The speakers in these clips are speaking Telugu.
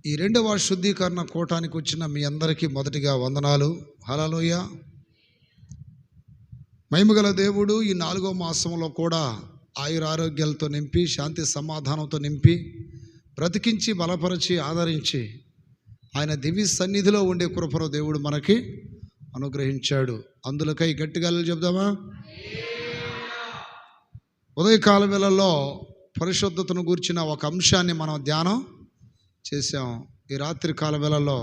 ఈ రెండవ శుద్ధీకరణ కూటానికి వచ్చిన మీ అందరికీ మొదటిగా వందనాలు. హల్లెలూయా. మహిమగల దేవుడు ఈ 4వ మాసంలో కూడా ఆయురారోగ్యాలతో నింపి, శాంతి సమాధానంతో నింపి, బ్రతికించి, బలపరిచి, ఆదరించి ఆయన దివ్య సన్నిధిలో ఉండే కృపను దేవుడు మనకి అనుగ్రహించాడు. అందులకై గట్టిగా చెప్దామా? ఉదయకాల వేళల్లో పరిశుద్ధతను గూర్చిన ఒక అంశాన్ని మనం ధ్యానం చేసాం. ఈ రాత్రి కాల వేళల్లో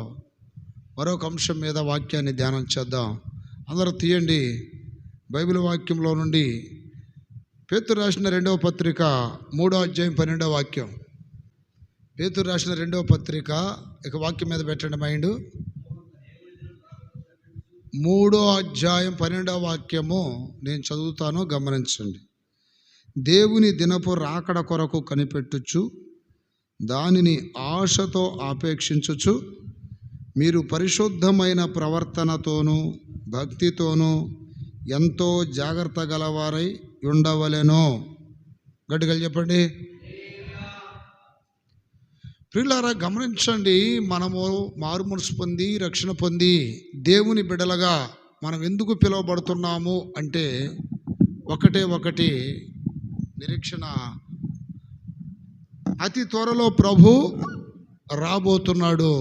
మరొక అంశం మీద వాక్యాన్ని ధ్యానం చేద్దాం. అందరూ తీయండి బైబిల్ వాక్యంలో నుండి పేతురు రాసిన 2వ పత్రిక 3వ అధ్యాయం 12వ వాక్యం. పేతురు రాసిన 2వ పత్రిక ఇక వాక్యం మీద పెట్టండి మైండ్. 3వ అధ్యాయం 12వ వాక్యము నేను చదువుతాను, గమనించండి. దేవుని దినపు రాకడ కొరకు కనిపెట్టుచు, దానిని ఆశతో ఆపేక్షించుచు, మీరు పరిశుద్ధమైన ప్రవర్తనతోనూ భక్తితోనూ ఎంతో జాగ్రత్త గలవారై ఉండవలెనో. గట్టిగా చెప్పండి. ప్రియులారా, గమనించండి. మనము మారుమనసు పొంది రక్షణ పొంది దేవుని బిడ్డలుగా మనం ఎందుకు పిలువబడుతున్నాము అంటే ఒకటి నిరీక్షణ. అతి త్వరలో ప్రభు రాబోతున్నాడు.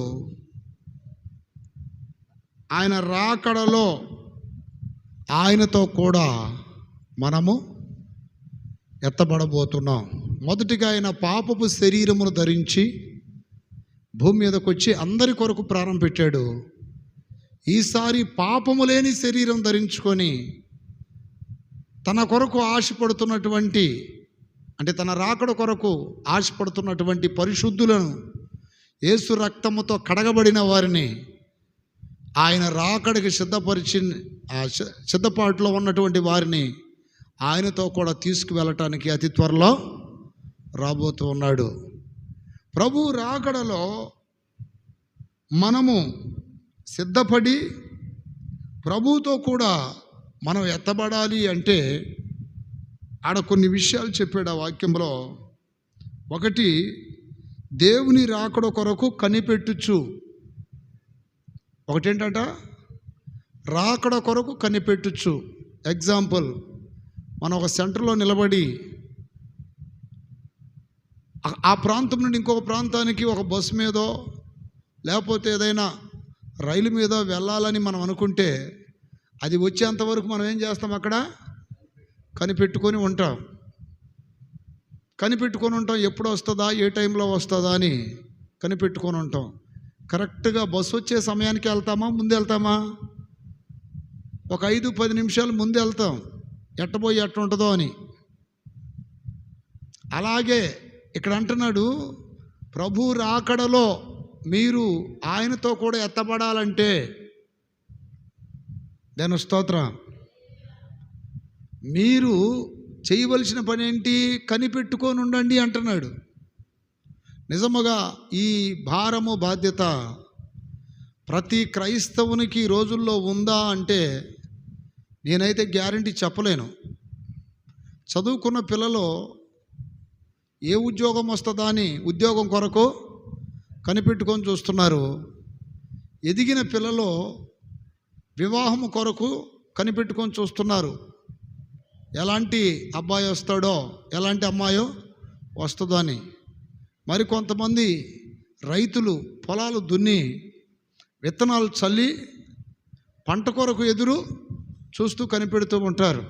ఆయన రాకడలో ఆయనతో కూడా మనము ఎత్తబడబోతున్నాం. మొదటిగా ఆయన పాపపు శరీరమును ధరించి భూమి మీదకి వచ్చి అందరి కొరకు ప్రాణం పెట్టాడు. ఈసారి పాపము లేని శరీరం ధరించుకొని తన కొరకు ఆశపడుతున్నటువంటి, అంటే తన రాకడ కొరకు ఆశపడుతున్నటువంటి పరిశుద్ధులను, యేసు రక్తముతో కడగబడిన వారిని ఆయన రాకడికి సిద్ధపాటులో ఉన్నటువంటి వారిని ఆయనతో కూడా తీసుకువెళ్ళటానికి అతి త్వరలో రాబోతూ ఉన్నాడు. ప్రభు రాకడలో మనము సిద్ధపడి ప్రభువుతో కూడా మనం ఎత్తబడాలి అంటే ఆడ కొన్ని విషయాలు చెప్పాడు ఆ వాక్యంలో. ఒకటి, దేవుని రాకడ కొరకు కనిపెట్టుచు. ఒకటేంటంట, రాకడ కొరకు కనిపెట్టుచు. ఎగ్జాంపుల్, మనం ఒక సెంటర్లో నిలబడి ఆ ప్రాంతం నుండి ఇంకొక ప్రాంతానికి ఒక బస్సు మీదో లేకపోతే ఏదైనా రైలు మీదో వెళ్ళాలని మనం అనుకుంటే అది వచ్చేంతవరకు మనం ఏం చేస్తాం? అక్కడ కనిపెట్టుకొని ఉంటాం. ఎప్పుడు వస్తుందా, ఏ టైంలో వస్తుందా అని కనిపెట్టుకొని ఉంటాం. కరెక్ట్గా బస్సు వచ్చే సమయానికి వెళ్తామా, ముందు వెళ్తామా? ఒక 5-10 నిమిషాలు ముందు వెళ్తాం, ఎట్టబోయి ఎట్ట ఉంటుందో అని. అలాగే ఇక్కడ అంటున్నాడు, ప్రభు రాకడలో మీరు ఆయనతో కూడా ఎత్తబడాలంటే దాని స్తోత్రం, మీరు చేయవలసిన పని ఏంటి? కనిపెట్టుకొని ఉండండి అంటున్నాడు. నిజముగా ఈ భారము బాధ్యత ప్రతి క్రైస్తవునికి ఈ రోజుల్లో ఉందా అంటే నేనైతే గ్యారంటీ చెప్పలేను. చదువుకున్న పిల్లలు ఏ ఉద్యోగం వస్తుందా అని ఉద్యోగం కొరకు కనిపెట్టుకొని చూస్తున్నారు. ఎదిగిన పిల్లలు వివాహము కొరకు కనిపెట్టుకొని చూస్తున్నారు. ఎలాంటి అబ్బాయి వస్తాడో, ఎలాంటి అమ్మాయో వస్తుందో అని. మరికొంతమంది రైతులు పొలాలు దున్ని విత్తనాలు చల్లి పంట కొరకు ఎదురు చూస్తూ కనిపెడుతూ ఉంటారు.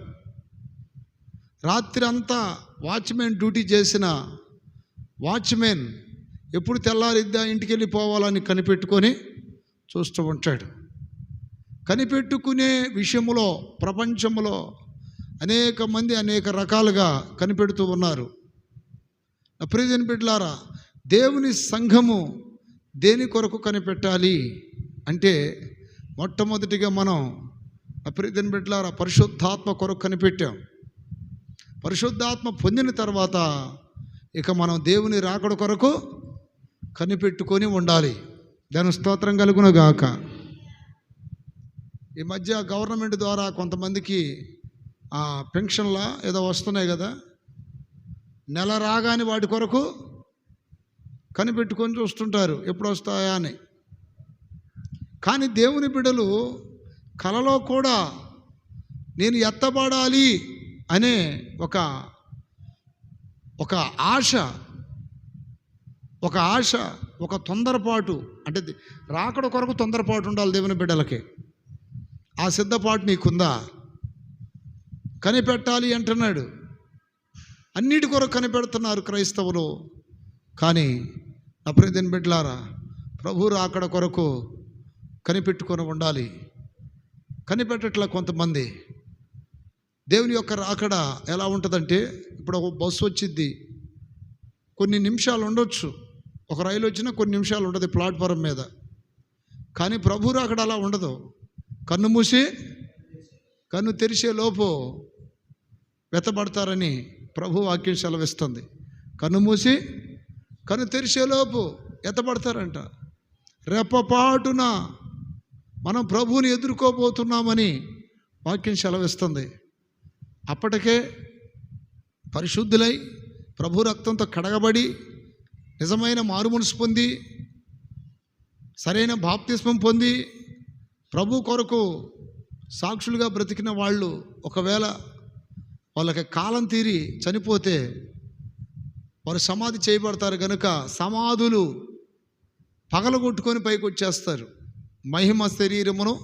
రాత్రి అంతా వాచ్మెన్ డ్యూటీ చేసిన వాచ్మెన్ ఎప్పుడు తెల్లారిద్దా ఇంటికి వెళ్ళిపోవాలని కనిపెట్టుకొని చూస్తూ ఉంటాడు. కనిపెట్టుకునే విషయంలో ప్రపంచంలో అనేక మంది అనేక రకాలుగా కనిపెడుతూ ఉన్నారు. ప్రియమైన బిడ్డలారా, దేవుని సంఘము దేని కొరకు కనిపెట్టాలి అంటే మొట్టమొదటిగా మనం ప్రియమైన బిడ్డలారా పరిశుద్ధాత్మ కొరకు కనిపెట్టాం. పరిశుద్ధాత్మ పొందిన తర్వాత ఇక మనం దేవుని రాకడ కొరకు కనిపెట్టుకొని ఉండాలి. దాని స్తోత్రం కలుగును గాక. ఈ మధ్య గవర్నమెంట్ ద్వారా కొంతమందికి పెన్షన్లా ఏదో వస్తున్నాయి కదా, నెల రాగానే వాటి కొరకు కనిపెట్టుకొని చూస్తుంటారు ఎప్పుడు వస్తాయా అని. కానీ దేవుని బిడ్డలు కలలో కూడా నేను ఎత్తబడాలి అనే ఒక ఆశ, ఒక తొందరపాటు, అంటే రాకడ కొరకు తొందరపాటు ఉండాలి దేవుని బిడ్డలకి. ఆ సిద్ధపాటు నీకుందా? కనిపెట్టాలి అంటున్నాడు. అన్నిటి కొరకు కనిపెడుతున్నారు క్రైస్తవులు. కానీ నా ప్రియ దేవుని బిడ్డలారా, ప్రభు రాకడ కొరకు కనిపెట్టుకొని ఉండాలి. కనిపెట్టట్లా కొంతమంది. దేవుని యొక్క రాకడ ఎలా ఉంటుందంటే, ఇప్పుడు ఒక బస్సు వచ్చింది, కొన్ని నిమిషాలు ఉండొచ్చు. ఒక రైలు వచ్చినా కొన్ని నిమిషాలు ఉంటుంది ప్లాట్ఫారం మీద. కానీ ప్రభు రాకడ అలా ఉండదు. కన్ను మూసి కన్ను తెరిచే లోపు వెతబడతారని ప్రభు వాక్యం సెలవిస్తుంది. కన్ను మూసి కన్ను తెరిచే లోపు ఎత్తబడతారంట. రెప్పపాటున మనం ప్రభువుని ఎదుర్కోబోతున్నామని వాక్యం సెలవిస్తుంది. అప్పటికే పరిశుద్ధులై ప్రభు రక్తంతో కడగబడి నిజమైన మారుమనసు పొంది సరైన బాప్తిస్మం పొంది ప్రభు కొరకు సాక్షులుగా బ్రతికిన వాళ్ళు ఒకవేళ వాళ్ళకి కాలం తీరి చనిపోతే వారు సమాధి చేయబడతారు. కనుక సమాధులు పగలగొట్టుకొని పైకి వచ్చేస్తారు, మహిమ శరీరమును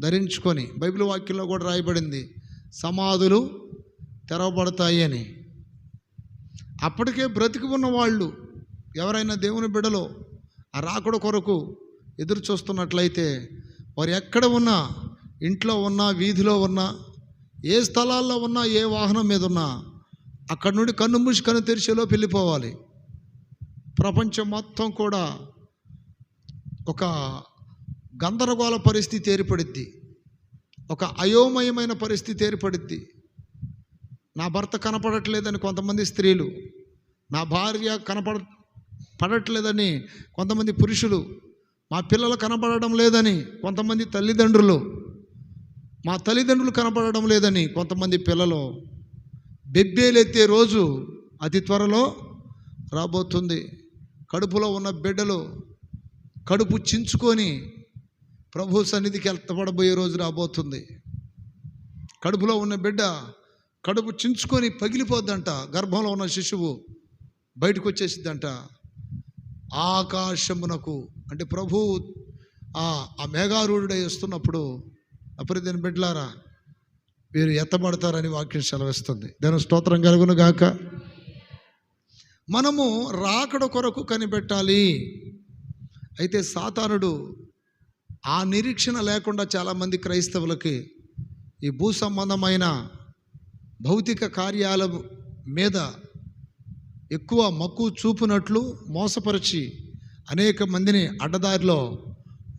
ధరించుకొని. బైబిల్ వాక్యంలో కూడా రాయబడింది, సమాధులు తెరవబడతాయి అని. అప్పటికే బ్రతికి ఉన్న వాళ్ళు ఎవరైనా దేవుని బిడ్డలో ఆ రాకడ కొరకు ఎదురు చూస్తున్నట్లయితే వారు ఎక్కడ ఉన్నా, ఇంట్లో ఉన్నా, వీధిలో ఉన్నా, ఏ స్థలాల్లో ఉన్నా, ఏ వాహనం మీద ఉన్నా, అక్కడి నుండి కన్ను మూసి కన్ను తెరిచేలో వెళ్ళిపోవాలి. ప్రపంచం మొత్తం కూడా ఒక గందరగోళ పరిస్థితి ఏర్పడిద్ది, ఒక అయోమయమైన పరిస్థితి ఏర్పడిద్ది. నా భర్త కనపడట్లేదని కొంతమంది స్త్రీలు, నా భార్య పడట్లేదని కొంతమంది పురుషులు, మా పిల్లలు కనపడడం లేదని కొంతమంది తల్లిదండ్రులు, మా తల్లిదండ్రులు కనపడడం లేదని కొంతమంది పిల్లలు. బెబ్బేలెత్తే రోజు అతి త్వరలో రాబోతుంది. కడుపులో ఉన్న బిడ్డలు కడుపు చించుకొని ప్రభు సన్నిధికి ఎత్తబడబోయే రోజు రాబోతుంది. కడుపులో ఉన్న బిడ్డ కడుపు చించుకొని పగిలిపోద్దంట. గర్భంలో ఉన్న శిశువు బయటకు వచ్చేసిద్దంట. ఆకాశమునకు అంటే ప్రభు ఆ మేఘారూఢుడై వస్తున్నప్పుడు అపరిదిన బిడ్డలారా వీరు ఎత్తబడతారని వాక్యం సెలవిస్తుంది. దేవుని స్తోత్రం కలుగును గాక. మనము రాకడ కొరకు కనిపెట్టాలి. అయితే సాతానుడు ఆ నిరీక్షణ లేకుండా చాలామంది క్రైస్తవులకి ఈ భూ సంబంధమైన భౌతిక కార్యాల మీద ఎక్కువ మక్కువ చూపునట్లు మోసపరిచి అనేక మందిని అడ్డదారిలో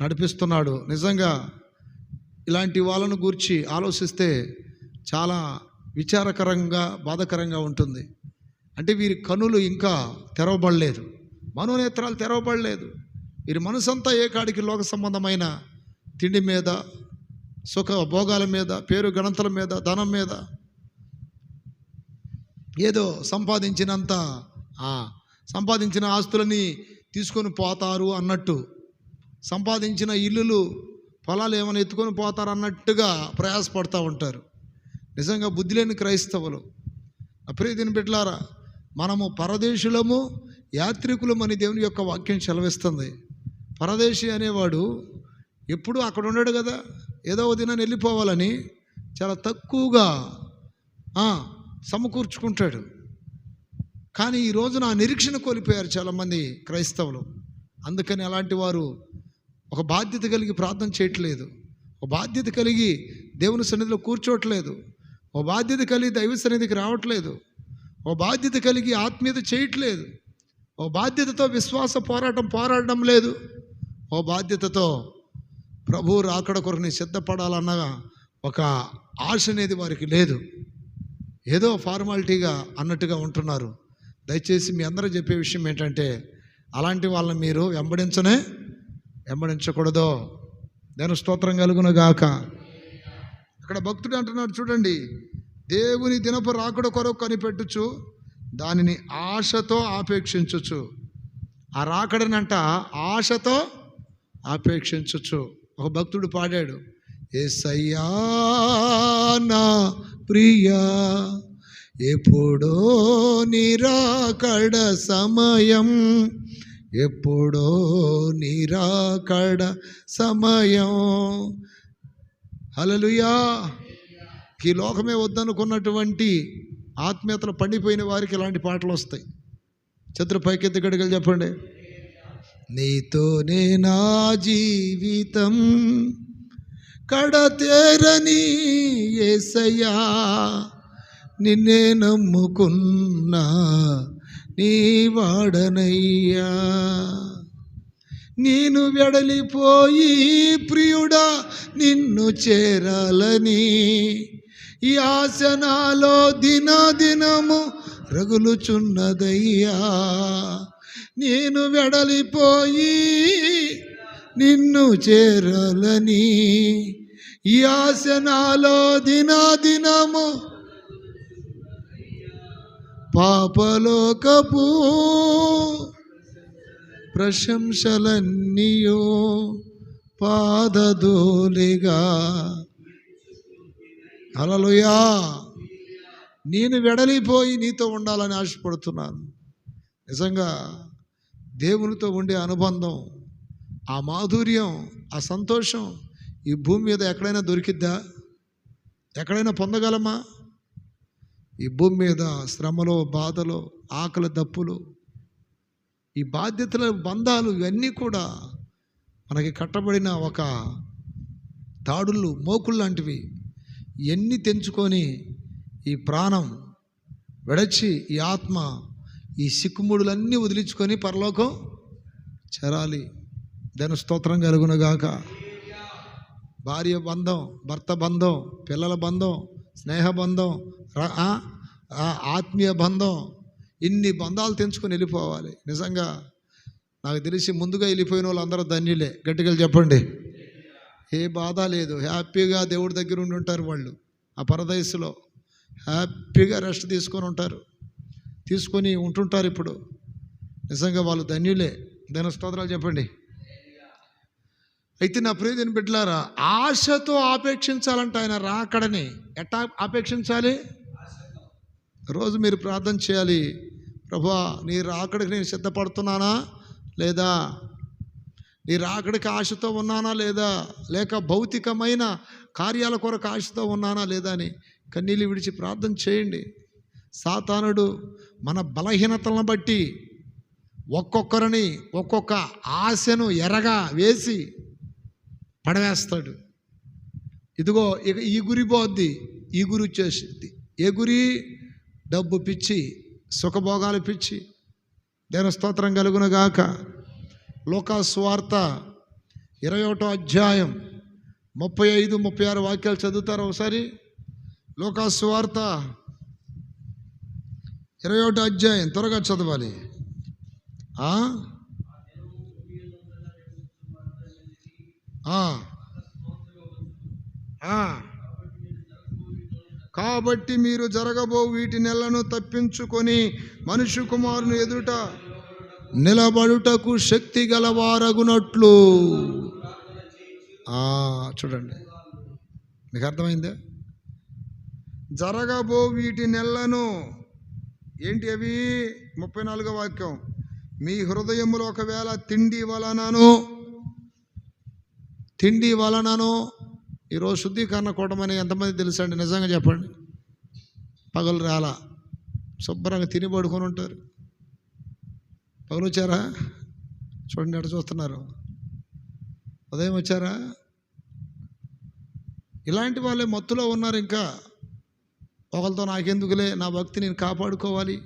నడిపిస్తున్నాడు. నిజంగా ఇలాంటి వాళ్ళను గూర్చి ఆలోచిస్తే చాలా విచారకరంగా, బాధాకరంగా ఉంటుంది. అంటే వీరి కనులు ఇంకా తెరవబడలేదు, మనోనేత్రాలు తెరవబడలేదు. వీరి మనసంతా ఏ కాడికి లోక సంబంధమైన తిండి మీద, సుఖ భోగాల మీద, పేరు గణంతల మీద, ధనం మీద, ఏదో సంపాదించిన ఆస్తులని తీసుకొని పోతారు అన్నట్టు, సంపాదించిన ఇల్లులు పొలాలు ఏమైనా ఎత్తుకొని పోతారు అన్నట్టుగా ప్రయాసపడుతూ ఉంటారు. నిజంగా బుద్ధి లేని క్రైస్తవులు. ప్రియదిన బిడ్డలారా, మనము పరదేశులము యాత్రికులమని దేవుని యొక్క వాక్యం సెలవిస్తుంది. పరదేశి అనేవాడు ఎప్పుడూ అక్కడ ఉన్నాడు కదా, ఏదో ఒక దినాన్ని వెళ్ళిపోవాలని చాలా తక్కువగా సమకూర్చుకుంటాడు. కానీ ఈ రోజున ఆ నిరీక్షణ కోల్పోయారు చాలామంది క్రైస్తవులు. అందుకని అలాంటి వారు ఒక బాధ్యత కలిగి ప్రార్థన చేయట్లేదు, ఒక బాధ్యత కలిగి దేవుని సన్నిధిలో కూర్చోవట్లేదు, ఒక బాధ్యత కలిగి దైవ సన్నిధికి రావట్లేదు, ఒక బాధ్యత కలిగి ఆత్మీయత చేయట్లేదు, ఒక బాధ్యతతో విశ్వాస పోరాడడం లేదు, ఓ బాధ్యతతో ప్రభు రాకడ కొరకు సిద్ధపడాలన్న ఒక ఆశ అనేది వారికి లేదు. ఏదో ఫార్మాలిటీగా అన్నట్టుగా ఉంటున్నారు. దయచేసి మీ అందరూ చెప్పే విషయం ఏంటంటే, అలాంటి వాళ్ళని మీరు వెంబడించకూడదు. నేను స్తోత్రం కలుగును గాక. అక్కడ భక్తుడు అంటున్నాడు చూడండి, దేవుని దినపు రాకడ కొరకు కనిపెట్టుచు దానిని ఆశతో ఆపేక్షించచ్చు. ఆ రాకడనంట ఆశతో ఆపేక్షించచ్చు. ఒక భక్తుడు పాడాడు, యేసయ్యా నా ప్రియా ఎప్పుడో నిరాకడ సమయం, ఎప్పుడో నిరాకడ సమయం. హల్లెలూయా. ఈ లోకమే వద్దనుకున్నటువంటి ఆత్మీయతలు పండిపోయిన వారికి ఇలాంటి పాటలు వస్తాయి. చతురు పైకెత్తి గడిగలు చెప్పండి. నీతోనే నా జీవితం కడతేరని యేసయ్యా, నిన్నే నమ్ముకున్నా నీ వాడనయ్యా. నేను వెడలిపోయి ప్రియుడా నిన్ను చేరాలని ఈ ఆశ నాలో దినదినము రగులుచున్నదయ్యా. నేను వెడలిపోయి నిన్ను చేరాలని ఈ ఆశ నాలో దినదినము పాపలోకపు ప్రశంసలన్నీయో పాదధూళిగా. హల్లెలూయా. నేను వెడలిపోయి నీతో ఉండాలని ఆశపడుతున్నాను. నిజంగా దేవునితో ఉండే అనుబంధం, ఆ మాధుర్యం, ఆ సంతోషం ఈ భూమి మీద ఎక్కడైనా దొరికిద్దా? ఎక్కడైనా పొందగలమా? ఈ భూమి మీద శ్రమలో, బాధలో, ఆకలి దప్పులు, ఈ బాధ్యతల బంధాలు ఇవన్నీ కూడా మనకి కట్టబడిన ఒక తాడుళ్ళు, మోకుళ్ళు లాంటివి. ఇవన్నీ తెంచుకొని ఈ ప్రాణం విడచి, ఈ ఆత్మ ఈ సిక్కుముడులన్నీ వదిలించుకొని పరలోకం చేరాలి. దాని స్తోత్రం కలుగునుగాక. భార్య బంధం, భర్త బంధం, పిల్లల బంధం, స్నేహ బంధం, ఆత్మీయ బంధం, ఇన్ని బంధాలు తెంచుకొని వెళ్ళిపోవాలి. నిజంగా నాకు తెలిసి ముందుగా వెళ్ళిపోయిన వాళ్ళు అందరూ ధన్యులే. గట్టిగా చెప్పండి. ఏ బాధ లేదు, హ్యాపీగా దేవుడి దగ్గర ఉండి ఉంటారు. వాళ్ళు ఆ పరదేశంలో హ్యాపీగా రెస్ట్ తీసుకొని ఉంటారు, తీసుకొని ఉంటుంటారు. ఇప్పుడు నిజంగా వాళ్ళు ధన్యులే. దాని స్తోత్రాలు చెప్పండి. అయితే నా ప్రియమైన బిడ్డలారా, ఆశతో ఆపేక్షించాలంటే ఆయన రాకడని. ఎట్టా ఆపేక్షించాలి? రోజు మీరు ప్రార్థన చేయాలి, ప్రభువా నీ రాకడికి నేను సిద్ధపడుతున్నానా లేదా, నీ రాకడికి ఆశతో ఉన్నానా లేదా, లేక భౌతికమైన కార్యాల కొరకు ఆశతో ఉన్నానా లేదా అని కన్నీళ్ళు విడిచి ప్రార్థన చేయండి. సాతానుడు మన బలహీనతలను బట్టి ఒక్కొక్కరిని ఒక్కొక్క ఆశను ఎరగా వేసి పడవేస్తాడు. ఇదిగో ఇక ఈ గురి పోద్ది, ఈ గురి వచ్చేసింది. ఏ గురి? డబ్బు పిచ్చి, సుఖభోగాలు పిచ్చి. దేవుని స్తోత్రం కలుగునుగాక. లూకా సువార్త 21వ అధ్యాయం 35, 36 వాక్యాలు చదువుతారు ఒకసారి. లూకా సువార్త 21వ అధ్యాయం త్వరగా చదవాలి. కాబట్టి మీరు జరగబో వీటి నెలను తప్పించుకొని మనుష్య కుమారుని ఎదుట నిలబడుటకు శక్తి గలవారగునట్లు. చూడండి, మీకు అర్థమైందా? జరగబో వీటి నెలను ఏంటి అవి? 34వ వాక్యం. మీ హృదయములో ఒకవేళ తిండి వలనను ఈరోజు శుద్ధీకరణ కూడమని ఎంతమంది తెలుసండి? నిజంగా చెప్పండి. పగలు రాలా, శుభ్రంగా తిని పడుకొని ఉంటారు. పగలు వచ్చారా? చూడండి ఎక్కడ చూస్తున్నారు. ఉదయం వచ్చారా? ఇలాంటి వాళ్ళే మత్తులో ఉన్నారు. ఇంకా ఒకరితో నాకెందుకులే, నా భక్తి నేను కాపాడుకోవాలి.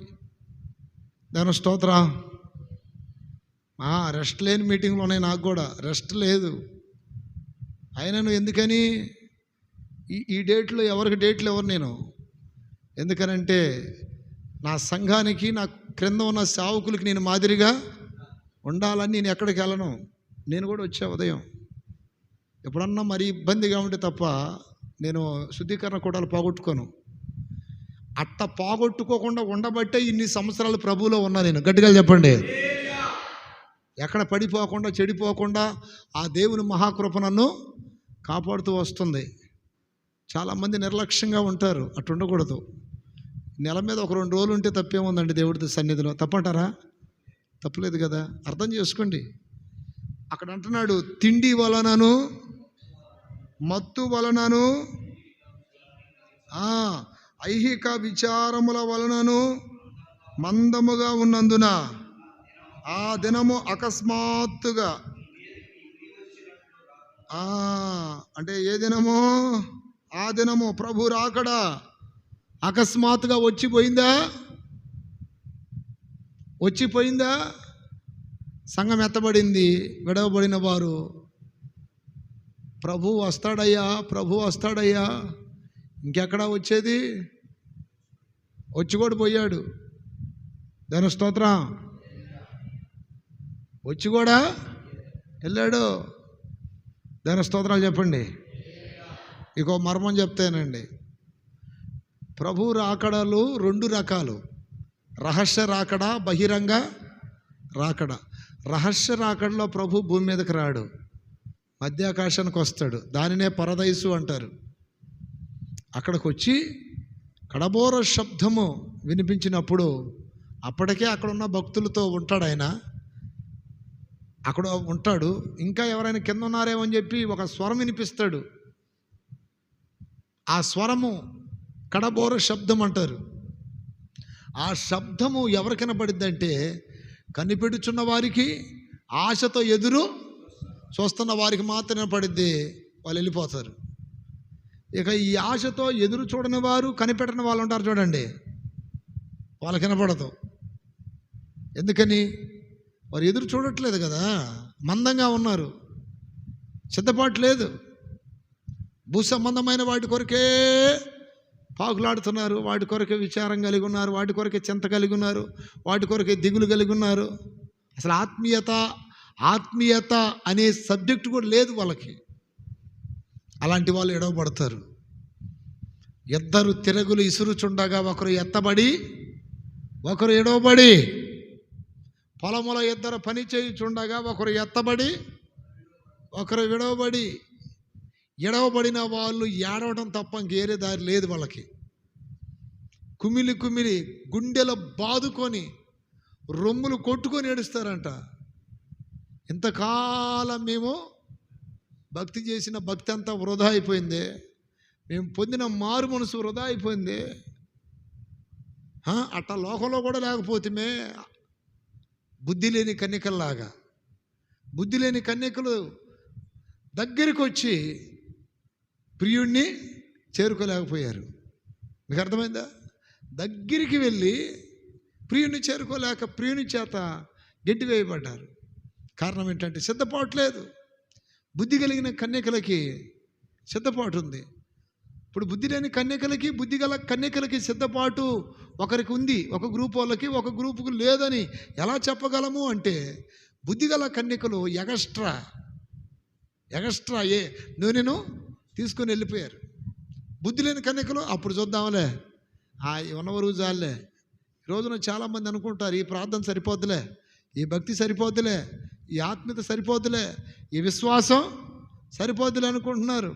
దాని స్తోత్రం. రెస్ట్ లేని మీటింగ్లు ఉన్నాయి. నాకు కూడా రెస్ట్ లేదు. అయినను ఎందుకని ఈ డేట్లో ఎవరికి డేట్లు ఎవరు నేను? ఎందుకనంటే నా సంఘానికి, నా క్రింద ఉన్న సేవకులకి నేను మాదిరిగా ఉండాలని నేను ఎక్కడికి వెళ్ళను. నేను కూడా వచ్చా ఉదయం. ఎప్పుడన్నా మరి ఇబ్బందిగా ఉంటే తప్ప నేను శుద్ధీకరణ కూడాలు పోగొట్టుకోను. అట్ట పోగొట్టుకోకుండా ఉండబట్టే ఇన్ని సంవత్సరాలు ప్రభువులో ఉన్నా నేను. గట్టిగా చెప్పండి. ఎక్కడ పడిపోకుండా చెడిపోకుండా ఆ దేవుని మహాకృప నన్ను కాపాడుతూ వస్తుంది. చాలామంది నిర్లక్ష్యంగా ఉంటారు, అటు ఉండకూడదు. నెల మీద ఒక 2 రోజులు ఉంటే తప్పేముందండి దేవుడి సన్నిధిలో? తప్పంటారా? తప్పలేదు కదా. అర్థం చేసుకోండి. అక్కడ అంటున్నాడు, తిండి వలనను మత్తు వలనను ఐహిక విచారముల వలనను మందముగా ఉన్నందున ఆ దినము అకస్మాత్తుగా, అంటే ఏ దినము? ఆ దినము ప్రభు రాకడా అకస్మాత్తుగా వచ్చిపోయిందా? సంఘం ఎత్తబడింది, విడవబడిన వారు ప్రభు వస్తాడయ్యా. ఇంకెక్కడా వచ్చేది? వచ్చి కూడా పోయాడు. దాని స్తోత్రం. వచ్చి కూడా వెళ్ళాడు. దాని స్తోత్రాలు చెప్పండి. ఇంకో మర్మం చెప్తానండి. ప్రభు రాకడలు 2 రకాలు: రహస్య రాకడ, బహిరంగ రాకడ. రహస్య రాకడలో ప్రభు భూమి మీదకి రాడు, మధ్యాకాశానికి వస్తాడు. దానినే పరదైసు అంటారు. అక్కడికి వచ్చి కడబోర శబ్దము వినిపించినప్పుడు అప్పటికే అక్కడ ఉన్న భక్తులతో ఉంటాడు. ఆయన అక్కడ ఉంటాడు. ఇంకా ఎవరైనా కింద ఉన్నారేమో అని చెప్పి ఒక స్వరం వినిపిస్తాడు. ఆ స్వరము కడబోర శబ్దం అంటారు. ఆ శబ్దము ఎవరికి వినపడిద్దంటే, కనిపెడుచున్న వారికి, ఆశతో ఎదురు చూస్తున్న వారికి మాత్రం వినపడిద్ది. వాళ్ళు వెళ్ళిపోతారు. ఇక ఈ ఆశతో ఎదురు చూడని వారు, కనిపెట్టని వాళ్ళు ఉంటారు చూడండి, వాళ్ళకి వినపడదు. ఎందుకని? వారు ఎదురు చూడట్లేదు కదా, మందంగా ఉన్నారు, సిద్ధపాటు లేదు. భూ సంబంధమైన వాటి కొరకే పాకులాడుతున్నారు, వాటి కొరకే విచారం కలిగి ఉన్నారు, వాటి కొరకే చింత కలిగి ఉన్నారు, వాటి కొరకే దిగులు కలిగి ఉన్నారు. అసలు ఆత్మీయత అనే సబ్జెక్టు కూడా లేదు వాళ్ళకి. అలాంటి వాళ్ళు ఎడవబడతారు. 2 తిరగులు ఇసురుచుండగా ఒకరు ఎత్తబడి ఒకరు ఎడవబడి, పొలములో 2 పని చేయుచుండగా ఒకరు ఎత్తబడి ఒకరు విడవబడి. ఎడవబడిన వాళ్ళు ఏడవడం తప్ప ఇంకేరే దారి లేదు వాళ్ళకి. కుమిలి గుండెలో బాదుకొని రొమ్ములు కొట్టుకొని ఏడుస్తారంట. ఇంతకాలం మేము భక్తి చేసిన భక్తి అంతా వృధా అయిపోయింది, మేము పొందిన మారు మనసు వృధా అయిపోయింది. అట్లా లోకంలో కూడా లేకపోతే బుద్ధి లేని కన్యకల్లాగా, బుద్ధి లేని కన్యకలు దగ్గరికి వచ్చి ప్రియుణ్ణి చేరుకోలేకపోయారు. మీకు అర్థమైందా? దగ్గరికి వెళ్ళి ప్రియుణ్ణి చేరుకోలేక ప్రియుని చేత గెడ్డి వేయబడ్డారు. కారణం ఏంటంటే సిద్ధపాటు లేదు. బుద్ధి కలిగిన కన్యకలకి సిద్ధపాటు ఉంది. ఇప్పుడు బుద్ధి లేని కన్యకలకి, బుద్ధి గల కన్యకలకి సిద్ధపాటు ఒకరికి ఉంది, ఒక గ్రూప్ వాళ్ళకి, ఒక గ్రూపుకు లేదని ఎలా చెప్పగలము అంటే, బుద్ధి గల కన్యకలు ఎగస్ట్రా నూనెను తీసుకొని వెళ్ళిపోయారు. బుద్ధి లేని కన్యకలు అప్పుడు చూద్దాంలే, ఉన్నవరు జాలే. ఈ రోజున చాలామంది అనుకుంటారు, ఈ ప్రార్థన సరిపోద్దులే, ఈ భక్తి సరిపోద్దులే, ఈ ఆత్మీయత సరిపోద్దులే, ఈ విశ్వాసం సరిపోద్దులే అనుకుంటున్నారు.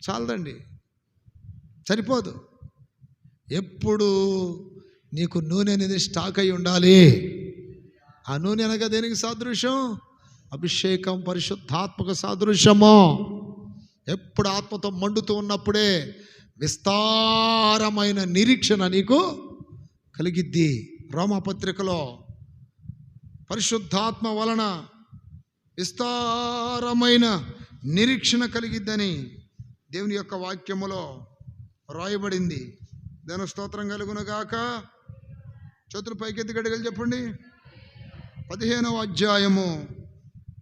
చాలదండి, సరిపోదు. ఎప్పుడు నీకు నూనె అనేది స్టాక్ అయి ఉండాలి. ఆ నూనె అనగా దేనికి సాదృశ్యం? అభిషేకం, పరిశుద్ధాత్మక సాదృశ్యము. ఎప్పుడు ఆత్మతో మండుతూ ఉన్నప్పుడే విస్తారమైన నిరీక్షణ నీకు కలిగిద్ది. రోమపత్రికలో పరిశుద్ధాత్మ వలన విస్తారమైన నిరీక్షణ కలిగిద్దని దేవుని యొక్క వాక్యములో రాయబడింది. దాని స్తోత్రం కలుగునుగాక. చేతులు పైకెత్తి గడిగలు చెప్పండి. 15వ అధ్యాయము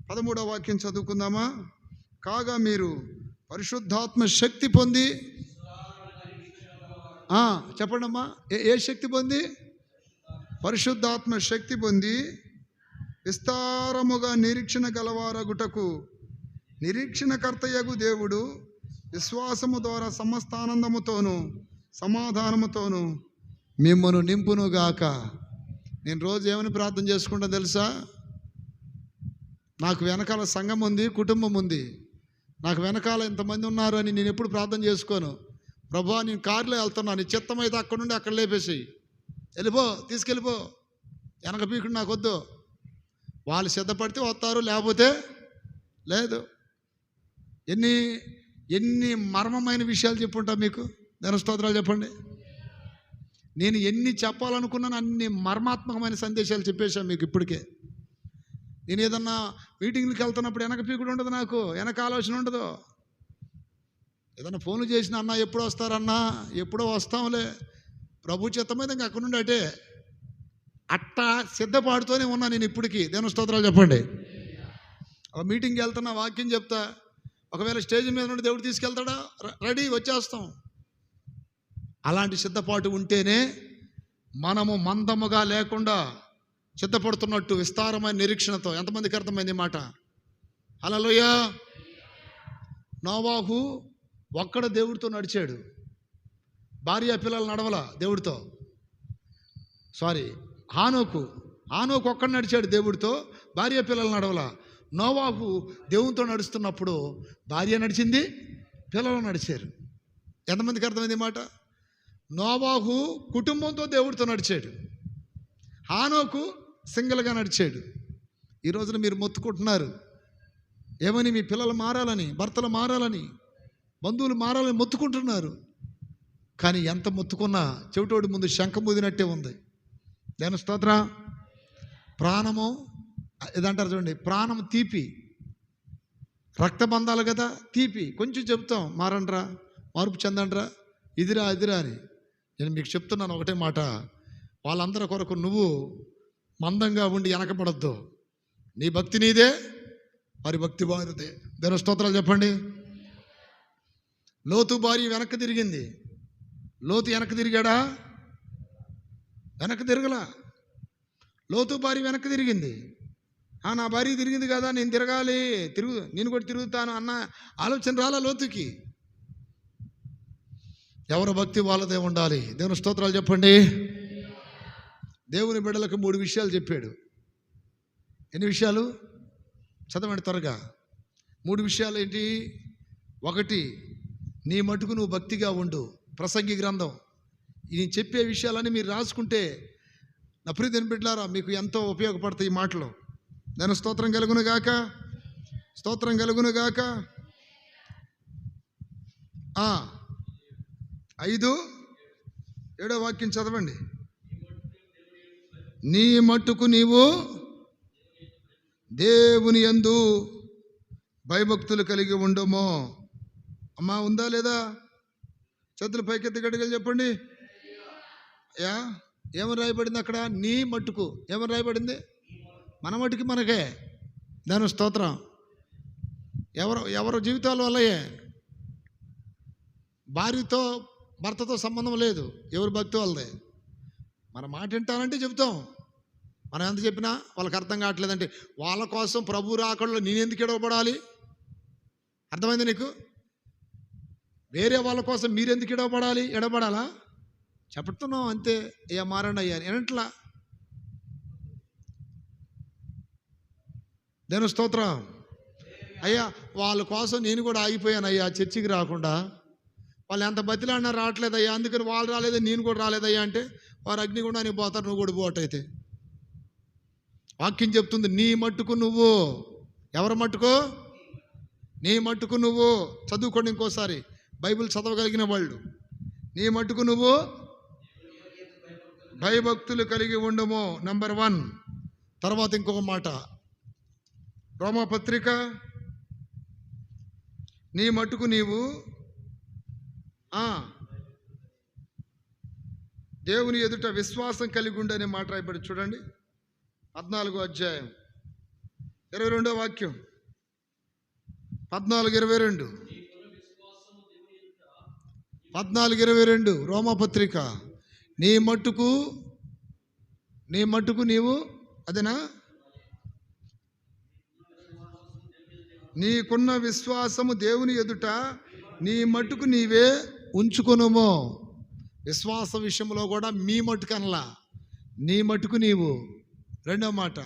13వ వాక్యం చదువుకుందామా? కాగా మీరు పరిశుద్ధాత్మ శక్తి పొంది, చెప్పండి అమ్మా, ఏ శక్తి పొంది? పరిశుద్ధాత్మ శక్తి పొంది విస్తారముగా నిరీక్షణ గలవారగుటకు నిరీక్షణకర్తయగు దేవుడు విశ్వాసము ద్వారా సమస్త ఆనందముతోనూ సమాధానముతోనూ మిమ్మను నింపునుగాక. నేను రోజు ఏమని ప్రార్థన చేసుకుంటా తెలుసా? నాకు వెనకాల సంఘం ఉంది, కుటుంబం ఉంది, నాకు వెనకాల ఇంతమంది ఉన్నారు అని నేను ఎప్పుడు ప్రార్థన చేసుకోను. ప్రభువా, నేను కారులో వెళ్తున్నాను, నీ చిత్తమైతే అక్కడ నుండి అక్కడ లేపేసి వెళ్ళిపో, తీసుకెళ్ళిపో, వెనక పీకుడు నాకు వద్దు. వాళ్ళు సిద్ధపడితే వస్తారు, లేకపోతే లేదు. ఎన్ని మర్మమైన విషయాలు చెప్పుంటా మీకు. దాని స్తోత్రాలు చెప్పండి. నేను ఎన్ని చెప్పాలనుకున్నాను అన్ని మర్మాత్మకమైన సందేశాలు చెప్పేశాను మీకు ఇప్పటికే. నేను ఏదన్నా మీటింగ్కి వెళ్తున్నప్పుడు వెనక పీకుడు ఉండదు, నాకు వెనక ఆలోచన ఉండదు. ఏదన్నా ఫోన్లు చేసిన, అన్న ఎప్పుడు వస్తారన్నా, ఎప్పుడో వస్తాంలే, ప్రభు చిత్తమైతే ఇంకా అక్కడ నుండి అటే అట్టా సిద్ధపాడుతూనే ఉన్నా నేను ఇప్పటికీ. దేవుని స్తోత్రాలు చెప్పండి. ఒక మీటింగ్కి వెళ్తున్నా, వాక్యం చెప్తా, ఒకవేళ స్టేజ్ మీద నుండి దేవుడు తీసుకెళ్తాడా, రెడీ, వచ్చేస్తాం. అలాంటి సిద్ధపాటు ఉంటేనే మనము మందముగా లేకుండా సిద్ధపడుతున్నట్టు విస్తారమైన నిరీక్షణతో. ఎంతమందికి అర్థమైంది మాట? హల్లెలూయా. నోవాహు ఒక్కడ దేవుడితో నడిచాడు, భార్య పిల్లలు నడవల దేవుడితో. హానోకు ఒక్కడ నడిచాడు దేవుడితో, భార్య పిల్లలు నడవల. నోవాహు దేవునితో నడుస్తున్నప్పుడు భార్య నడిచింది, పిల్లలు నడిచారు. ఎంతమందికి అర్థమైంది మాట? నోవాహు కుటుంబంతో దేవుడితో నడిచాడు, హానోకు సింగిల్గా నడిచాడు. ఈ రోజున మీరు మొత్తుకుంటున్నారు ఏమని? మీ పిల్లలు మారాలని, భర్తలు మారాలని, బంధువులు మారాలని మొత్తుకుంటున్నారు. కానీ ఎంత మొత్తుకున్నా చెవిటోడి ముందు శంఖ ముదినట్టే ఉంది. దేవుని స్తోత్రం. ప్రాణము ఇదంటారు చూడండి, ప్రాణం తీపి, రక్తబంధాలు కదా తీపి. కొంచెం చెప్తాం, మారండ్రా, మార్పు చెందండ్రా, ఇదిరా అని. నేను మీకు చెప్తున్నాను ఒకటే మాట, వాళ్ళందరి కొరకు నువ్వు మందంగా ఉండి వెనకబడద్దు. నీ భక్తి నీదే, వారి భక్తి వారిదే. దేవుని స్తోత్రాలు చెప్పండి. లోతు భార్య వెనక్కి తిరిగింది. లోతు వెనక్కి తిరిగాడా? వెనక్కి తిరగలా. లోతు భార్య వెనక్కి తిరిగింది. నా భార్య తిరిగింది కదా, నేను తిరగాలి, నేను కూడా తిరుగుతాను అన్న ఆలోచన రాలా లోతుకి. ఎవరి భక్తి వాళ్ళదే ఉండాలి. దేవుని స్తోత్రాలు చెప్పండి. దేవుని బిడ్డలకు 3 విషయాలు చెప్పాడు. ఎన్ని విషయాలు? చదవండి త్వరగా. 3 విషయాలు ఏంటి? 1, నీ మటుకు నువ్వు భక్తిగా ఉండు. ప్రసంగి గ్రంథం. నేను చెప్పే విషయాలన్నీ మీరు రాసుకుంటే నా ప్రియ దేవుని బిడ్డలారా మీకు ఎంతో ఉపయోగపడతాయి ఈ మాటలు. నేను స్తోత్రం కలుగును గాక, స్తోత్రం కలుగును గాక. 5, 7వ వాక్యం చదవండి. నీ మట్టుకు నీవు దేవుని యందు భయభక్తులు కలిగి ఉండమో. అమ్మా, ఉందా లేదా? చేతులు పైకెత్తి గడిగలు చెప్పండి. ఏమని రాయబడింది అక్కడ? నీ మట్టుకు. ఏమని రాయబడింది? మన మట్టుకి మనకే. దాని స్తోత్రం. ఎవరు జీవితాల వల్లయే. భార్యతో భర్తతో సంబంధం లేదు, ఎవరి భక్తి వాళ్ళదే. మన మాట వింటానంటే చెప్తాం. మనం ఎంత చెప్పినా వాళ్ళకి అర్థం కావట్లేదంటే వాళ్ళ కోసం ప్రభు రాకడలో నేనెందుకు ఎడవబడాలి? అర్థమైంది నీకు? వేరే వాళ్ళ కోసం మీరెందుకు ఎడబడాలా? చెప్తున్నాం అంతే. అయ్యా మారండి అయ్యా ఏంట్లా. దేవుని స్తోత్రం. అయ్యా వాళ్ళ కోసం నేను కూడా ఆగిపోయాను అయ్యా, చర్చికి రాకుండా. వాళ్ళు ఎంత బతిలాడినా రావట్లేదయ్యా, అందుకని వాళ్ళు రాలేదా నేను కూడా రాలేదయ్యా అంటే వారు అగ్నిగుండానికి పోతారు, నువ్వు కూడా పోటైతే. వాక్యం చెప్తుంది, నీ మట్టుకు నువ్వు. ఎవరి మట్టుకు? నీ మట్టుకు నువ్వు. చదువుకోండి ఇంకోసారి, బైబిల్ చదవగలిగిన వాళ్ళు. నీ మట్టుకు నువ్వు భయభక్తులు కలిగి ఉండము. నంబర్ 1. తర్వాత ఇంకొక మాట, రోమాపత్రిక, నీ మట్టుకు నీవు దేవుని ఎదుట విశ్వాసం కలిగి ఉండనే మాట రాయబడి చూడండి. 14వ అధ్యాయం 22వ వాక్యం. 14:22 14:22 రోమాపత్రిక. నీ మట్టుకు నీవు, అదేనా? నీకున్న విశ్వాసము దేవుని ఎదుట నీ మట్టుకు నీవే ఉంచుకొనుము. విశ్వాస విషయంలో కూడా మీ మట్టుకు అనలా, నీ మట్టుకు నీవు. రెండవ మాట,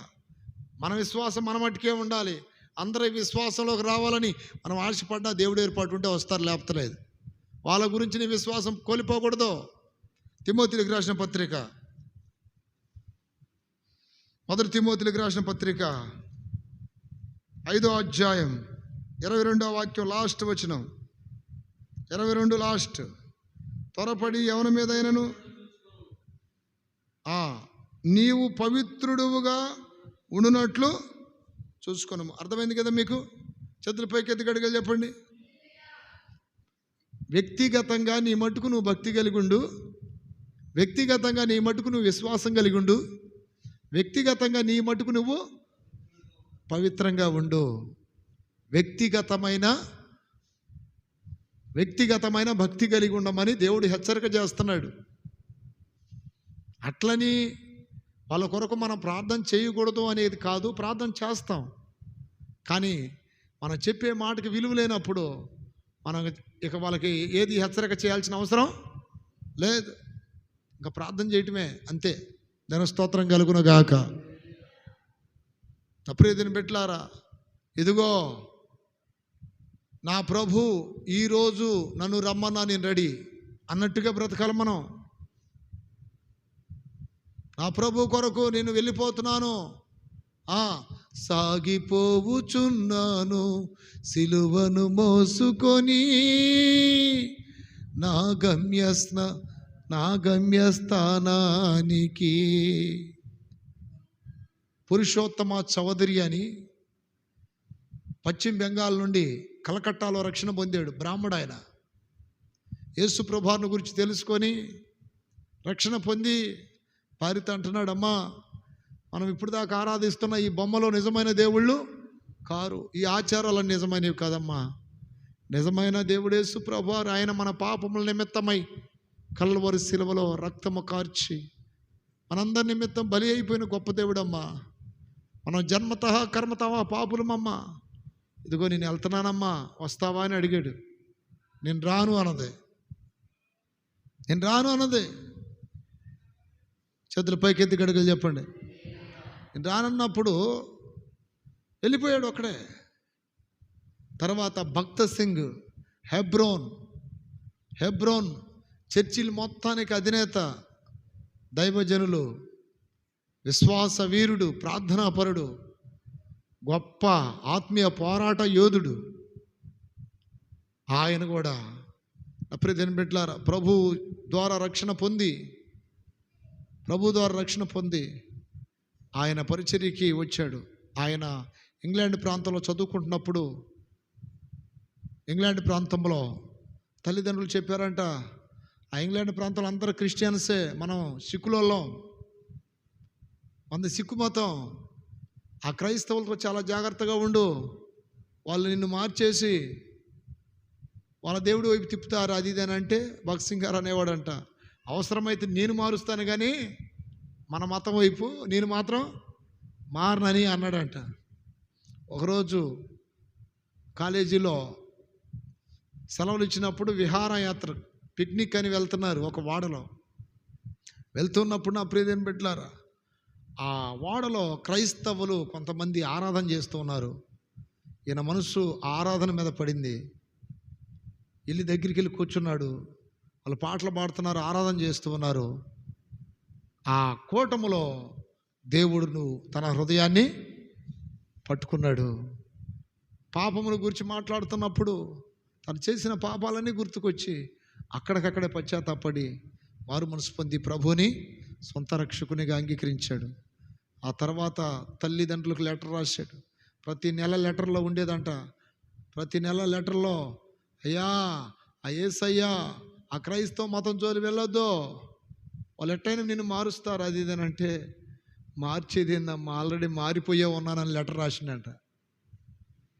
మన విశ్వాసం మన మట్టుకే ఉండాలి. అందరూ విశ్వాసంలోకి రావాలని మనం ఆశపడ్డా దేవుడు ఏర్పాటు ఉంటే వస్తారు, లేపతలేదు. వాళ్ళ గురించి నీ విశ్వాసం కోల్పోకూడదు. తిమోతిలకు రాసిన పత్రిక, 1 తిమోతిలకు రాసిన పత్రిక 5వ అధ్యాయం 22వ వాక్యం లాస్ట్ వచనం, 22 లాస్ట్. త్వరపడి ఎవరి మీదైనను నీవు పవిత్రుడువుగా ఉండునట్లు చూసుకున్నాము. అర్థమైంది కదా మీకు? చేతుల పైకి ఎత్తి గడిగలు చెప్పండి. వ్యక్తిగతంగా నీ మట్టుకు నువ్వు భక్తి కలిగి ఉండు, వ్యక్తిగతంగా నీ మట్టుకు నువ్వు విశ్వాసం కలిగి ఉండు, వ్యక్తిగతంగా నీ మట్టుకు నువ్వు పవిత్రంగా ఉండు. వ్యక్తిగతమైన భక్తి కలిగి ఉండమని దేవుడు హెచ్చరిక చేస్తున్నాడు. అట్లని వాళ్ళ కొరకు మనం ప్రార్థన చేయకూడదు అనేది కాదు, ప్రార్థన చేస్తాం. కానీ మనం చెప్పే మాటకి విలువ లేనప్పుడు మనం ఇక వాళ్ళకి ఏది హెచ్చరిక చేయాల్సిన అవసరం లేదు. ఇంకా ప్రార్థన చేయటమే అంతే. ధన స్తోత్రం కలుగును గాక. నా ప్రియదిని బిడ్డలారా, ఇదిగో నా ప్రభు ఈరోజు నన్ను రమ్మన్నా నేను రెడీ అన్నట్టుగా బ్రతకాలి మనం. నా ప్రభు కొరకు నేను వెళ్ళిపోతున్నాను, సాగిపోవుచున్నాను సిలువను మోసుకొని నా గమ్యస్థానానికి. పురుషోత్తమ చౌదరి అని పశ్చిమ బెంగాల్ నుండి కలకట్టాలో రక్షణ పొందాడు. బ్రాహ్మడు ఆయన. యేసు ప్రభువుని గురించి తెలుసుకొని రక్షణ పొంది భార్యతో అంటున్నాడు, అమ్మా మనం ఇప్పుడు దాకా ఆరాధిస్తున్న ఈ బొమ్మలో నిజమైన దేవుళ్ళు కారు, ఈ ఆచారాలు నిజమైనవి కాదమ్మా. నిజమైన దేవుడు యేసు ప్రభువు. ఆయన మన పాపముల నిమిత్తమై కల్వరి శిలువలో రక్తము కార్చి మనందరి నిమిత్తం బలి అయిపోయిన గొప్ప దేవుడమ్మా. మనం జన్మతః కర్మతః పాపులమమ్మా. ఇదిగో నేను వెళ్తున్నానమ్మా, వస్తావా అని అడిగాడు. నేను రాను అన్నది. చేతుల పైకి ఎత్తి గడుగులు చెప్పండి. నేను రానన్నప్పుడు వెళ్ళిపోయాడు ఒక్కడే. తర్వాత భక్త సింగ్ హెబ్రోన్ చర్చిల మొత్తానికి అధినేత, దైవజనులు, విశ్వాస వీరుడు, ప్రార్థనాపరుడు, గొప్ప ఆత్మీయ పోరాట యోధుడు. ఆయన కూడా అప్రియదేని బిడ్డలారా ప్రభు ద్వారా రక్షణ పొంది ఆయన పరిచర్యకి వచ్చాడు. ఆయన ఇంగ్లాండ్ ప్రాంతంలో చదువుకుంటున్నప్పుడు ఇంగ్లాండ్ ప్రాంతంలో తల్లిదండ్రులు చెప్పారంట, ఆ ఇంగ్లాండ్ ప్రాంతంలో అందరూ క్రిస్టియన్సే, మనం సిక్కులలో మన సిక్కు మతం, ఆ క్రైస్తవులతో చాలా జాగ్రత్తగా ఉండు, వాళ్ళు నిన్ను మార్చేసి వాళ్ళ దేవుడి వైపు తిప్పుతారు అది ఇది అని అంటే భగత్ సింగ్ గారు అనేవాడంట, అవసరమైతే నేను మారుస్తాను కానీ మన మతం వైపు నేను మాత్రం మారనని అన్నాడంట. ఒకరోజు కాలేజీలో సెలవులు ఇచ్చినప్పుడు విహారయాత్ర పిక్నిక్ అని వెళ్తున్నారు ఒక వాడలో. వెళ్తున్నప్పుడు నా ప్రియదేని బిడ్డలారా, ఆ వాడలో క్రైస్తవులు కొంతమంది ఆరాధన చేస్తూ ఉన్నారు. ఈయన మనసు ఆరాధన మీద పడింది. వెళ్ళి దగ్గరికి వెళ్ళి కూర్చున్నాడు. వాళ్ళు పాటలు పాడుతున్నారు, ఆరాధన చేస్తూ ఉన్నారు. ఆ కూటములో దేవుడును తన హృదయాన్ని పట్టుకున్నాడు. పాపముల గురించి మాట్లాడుతున్నప్పుడు తను చేసిన పాపాలన్నీ గుర్తుకొచ్చి అక్కడికక్కడే పశ్చాత్తాపడి మారు మనసు పొంది ప్రభువుని సొంత రక్షకునిగా అంగీకరించాడు. ఆ తర్వాత తల్లిదండ్రులకు లెటర్ రాశాడు. ప్రతి నెల లెటర్లో ఉండేదంట, ప్రతి నెల లెటర్లో, అయ్యా ఆ యేసయ్యా ఆ క్రైస్తవ మతం జోలి వెళ్ళొద్దు, వాళ్ళు ఎట్టయినా నిన్ను మారుస్తారు అది ఇది అని అంటే, మార్చేది ఏందమ్మా, ఆల్రెడీ మారిపోయే ఉన్నానని లెటర్ రాసిండంట.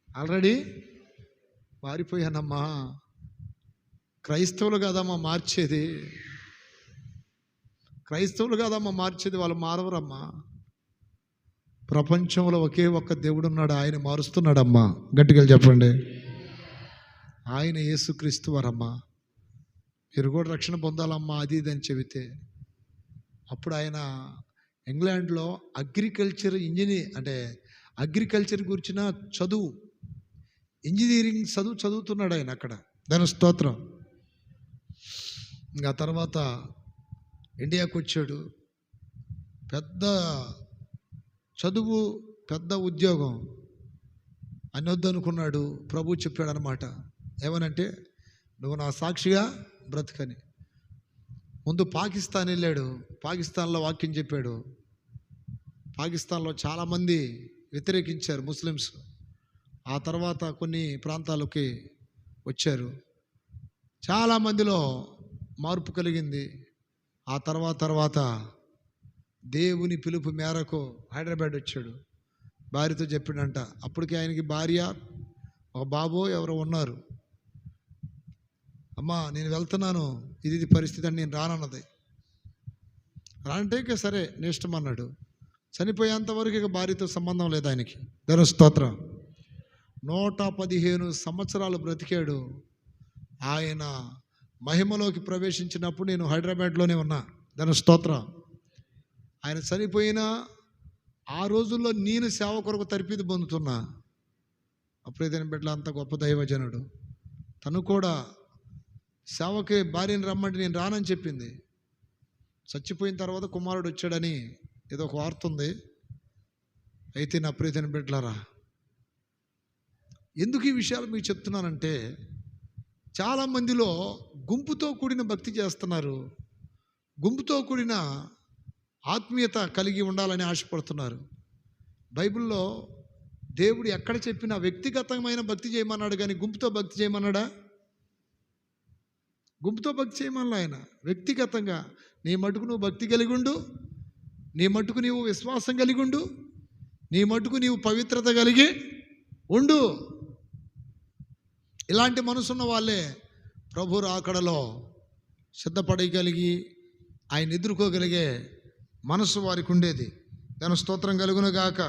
ఆల్రెడీ మారిపోయానమ్మా, క్రైస్తవులు కాదమ్మా మార్చేది, వాళ్ళు మారవరమ్మా. ప్రపంచంలో ఒకే ఒక్క దేవుడు ఉన్నాడు, ఆయన మారుస్తున్నాడమ్మా. గట్టిగా చెప్పండి, ఆయన యేసుక్రీస్తు వారమ్మా. మీరు కూడా రక్షణ పొందాలమ్మా అది ఇది అని చెబితే, అప్పుడు ఆయన ఇంగ్లాండ్లో అగ్రికల్చర్ ఇంజనీర్ అంటే అగ్రికల్చర్ గురించిన చదువు, ఇంజనీరింగ్ చదువుతున్నాడు ఆయన అక్కడ. దాని స్తోత్రం. ఇంకా తర్వాత ఇండియాకు వచ్చాడు. పెద్ద చదువు, పెద్ద ఉద్యోగం అని వద్దనుకున్నాడు. ప్రభు చెప్పాడు అనమాట, ఏమనంటే నువ్వు నా సాక్షిగా బ్రతకని. ముందు పాకిస్తాన్ వెళ్ళాడు. పాకిస్తాన్లో వాక్యం చెప్పాడు. పాకిస్తాన్లో చాలామంది వ్యతిరేకించారు ముస్లిమ్స్. ఆ తర్వాత కొన్ని ప్రాంతాలకి వచ్చారు. చాలామందిలో మార్పు కలిగింది. ఆ తర్వాత దేవుని పిలుపు మేరకు హైదరాబాద్ వచ్చాడు. భార్యతో చెప్పాడంట. అప్పటికి ఆయనకి భార్య, ఒక బాబో ఎవరో ఉన్నారు. అమ్మా నేను వెళ్తున్నాను, ఇది పరిస్థితి అని నేను రానన్నది. రానంటే ఇక సరే నీ ఇష్టం అన్నాడు. చనిపోయేంతవరకు ఇక భార్యతో సంబంధం లేదు ఆయనకి. దేవుని స్తోత్రం. 115 సంవత్సరాలు బ్రతికాడు. ఆయన మహిమలోకి ప్రవేశించినప్పుడు నేను హైదరాబాద్లోనే ఉన్నా. దాని స్తోత్రం. ఆయన చనిపోయిన ఆ రోజుల్లో నేను సేవ కొరకు తర్పీదు పొందుతున్నా. అప్పుడైతే బిడ్డల అంత గొప్ప దైవజనుడు. తను కూడా సేవకి భార్యను రమ్మంటే నేను రానని చెప్పింది. చచ్చిపోయిన తర్వాత కుమారుడు వచ్చాడని ఏదో ఒక వార్త ఉంది. అయితే నా ప్రియతైన బిడ్డలారా, ఎందుకు ఈ విషయాలు మీకు చెప్తున్నానంటే, చాలామందిలో గుంపుతో కూడిన భక్తి చేస్తున్నారు, గుంపుతో కూడిన ఆత్మీయత కలిగి ఉండాలని ఆశపడుతున్నారు. బైబిల్లో దేవుడు ఎక్కడ చెప్పినా వ్యక్తిగతమైన భక్తి చేయమన్నాడు, కానీ గుంపుతో భక్తి చేయమన్నాడా? గుంపుతో భక్తి చేయమన్నా ఆయన. వ్యక్తిగతంగా నీ మటుకు నువ్వు భక్తి కలిగి ఉండు, నీ మటుకు నీవు విశ్వాసం కలిగి ఉండు, నీ మటుకు నీవు పవిత్రత కలిగి ఉండు. ఇలాంటి మనసున్న వాళ్ళే ప్రభు రాకడలో సిద్ధపడగలిగి ఆయన ఎదుర్కోగలిగే మనసు వారికి ఉండేది. దాని స్తోత్రం కలుగును గాక.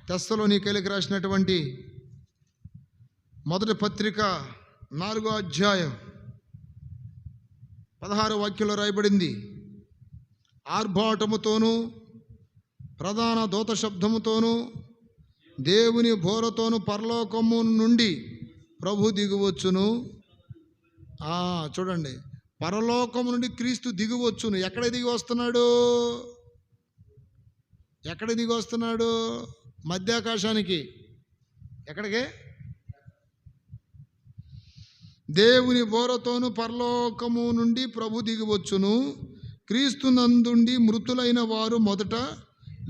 తెస్సలోనికైలకు రాసినటువంటి మొదటి పత్రిక 4వ అధ్యాయం 16వ వాక్యంలో రాయబడింది, ఆర్భాటముతోనూ ప్రధాన దూత శబ్దముతోనూ దేవుని బోరతోనూ పరలోకము నుండి ప్రభు దిగువచ్చును. చూడండి, పరలోకము నుండి క్రీస్తు దిగువచ్చును. ఎక్కడ దిగి వస్తున్నాడు? ఎక్కడ దిగి వస్తున్నాడు? మధ్యాకాశానికి. ఎక్కడికి? దేవుని బోరతోను పరలోకము నుండి ప్రభు దిగివచ్చును. క్రీస్తు నందుండి మృతులైన వారు మొదట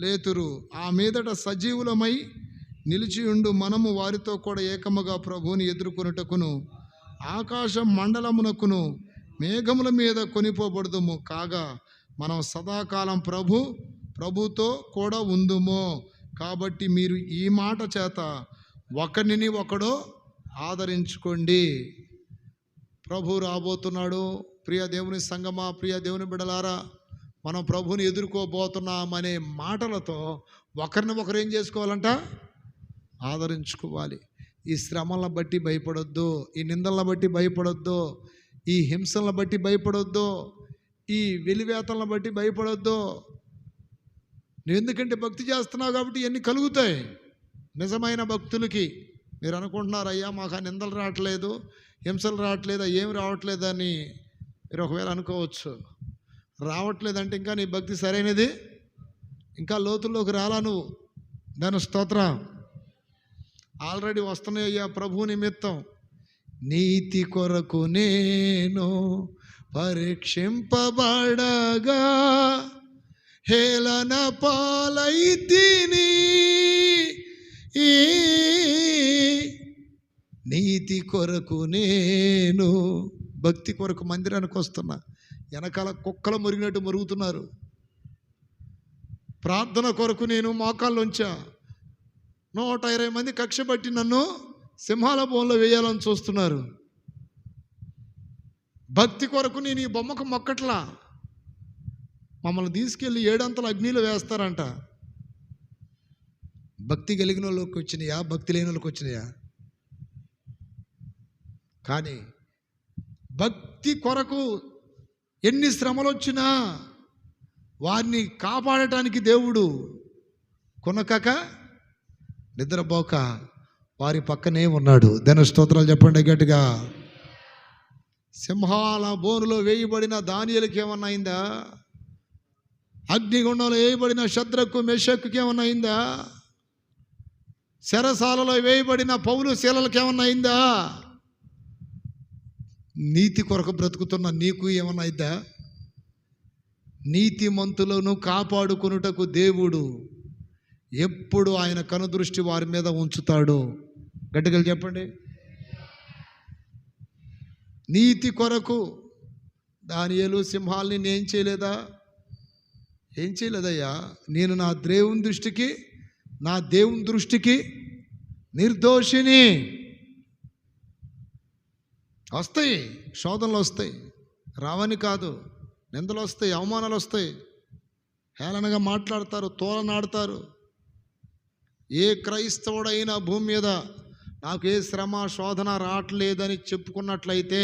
లేతురు. ఆ మీదట సజీవులమై నిలిచియుండు మనము వారితో కూడా ఏకముగా ప్రభువుని ఎదుర్కొనుటకును ఆకాశ మండలమునకును మేఘముల మీద కొనిపోబడుదుము. కాగా మనం సదాకాలం ప్రభుతో కూడా ఉందుము. కాబట్టి మీరు ఈ మాట చేత ఒకరిని ఒకడు ఆదరించుకోండి. ప్రభు రాబోతున్నాడు. ప్రియ దేవుని సంగమా, ప్రియ దేవుని బిడ్డలారా, మనం ప్రభుని ఎదుర్కోబోతున్నామనే మాటలతో ఒకరిని ఒకరు ఏం చేసుకోవాలంట? ఆదరించుకోవాలి. ఈ శ్రమలను బట్టి భయపడొద్దు, ఈ నిందలను బట్టి భయపడొద్దు, ఈ హింసలను బట్టి భయపడొద్దు, ఈ వెలివేతలను బట్టి భయపడొద్దు. నువ్వు ఎందుకంటే భక్తి చేస్తున్నావు కాబట్టి ఇవన్నీ కలుగుతాయి. నిజమైన భక్తులకి మీరు అనుకుంటున్నారు, అయ్యా మాకు ఆ నిందలు రావట్లేదు, హింసలు రావట్లేదు, ఏమి రావట్లేదని మీరు ఒకవేళ అనుకోవచ్చు. రావట్లేదంటే ఇంకా నీ భక్తి సరైనది, ఇంకా లోతుల్లోకి రాలా నువ్వు. దాని స్తోత్రం. ఆల్రెడీ వస్తున్నాయ్యా ప్రభు నిమిత్తం. నీతి కొరకు నేను పరీక్షింపబడగా హేళన పాలైతిని. నీతి కొరకు నేను, భక్తి కొరకు మందిరానికి వస్తున్నా, వెనకాల కుక్కలు మురిగినట్టు మురుగుతున్నారు. ప్రార్థన కొరకు నేను మోకాళ్ళుంచా. 120 మంది కక్ష పట్టి నన్ను సింహాల బోన్లో వేయాలని చూస్తున్నారు. భక్తి కొరకు నేను ఈ బొమ్మకు మొక్కట్లా. మమ్మల్ని తీసుకెళ్ళి 7 అంతల అగ్నిలో వేస్తారంట. భక్తి కలిగిన వాళ్ళకి వచ్చినాయా, భక్తి లేని వాళ్ళకి వచ్చినాయా? కానీ భక్తి కొరకు ఎన్ని శ్రమలు వచ్చినా వారిని కాపాడటానికి దేవుడు కొనకక నిద్రపోక వారి పక్కనే ఉన్నాడు. దాని స్తోత్రాలు చెప్పండి గట్టిగా. సింహాల బోనులో వేయబడిన దానియేలుకి ఏమన్నా అయిందా? అగ్నిగుండంలో వేయబడిన షద్రకు మెషక్కుకి ఏమన్నా అయిందా? చెరసాలలో వేయబడిన పౌలు శీలలకు ఏమన్నా అయిందా? నీతి కొరకు బ్రతుకుతున్న నీకు ఏమన్నా అయిందా? నీతిమంతులను కాపాడుకొనుటకు దేవుడు ఎప్పుడు ఆయన కనుదృష్టి వారి మీద ఉంచుతాడు. గట్టిగా చెప్పండి. నీతి కొరకు దానియేలు సింహాల్ని నేను చేయలేదా? ఏం చేయలేదయ్యా. నేను నా దేవుని దృష్టికి నిర్దోషిని. వస్తాయి, శోధనలు వస్తాయి, రావని కాదు, నిందలు వస్తాయి, అవమానాలు వస్తాయి, హేళనగా మాట్లాడతారు, తోలనాడతారు. ఏ క్రైస్తవుడైనా భూమి మీద నాకు ఏ శ్రమ శోధన రావట్లేదని చెప్పుకున్నట్లయితే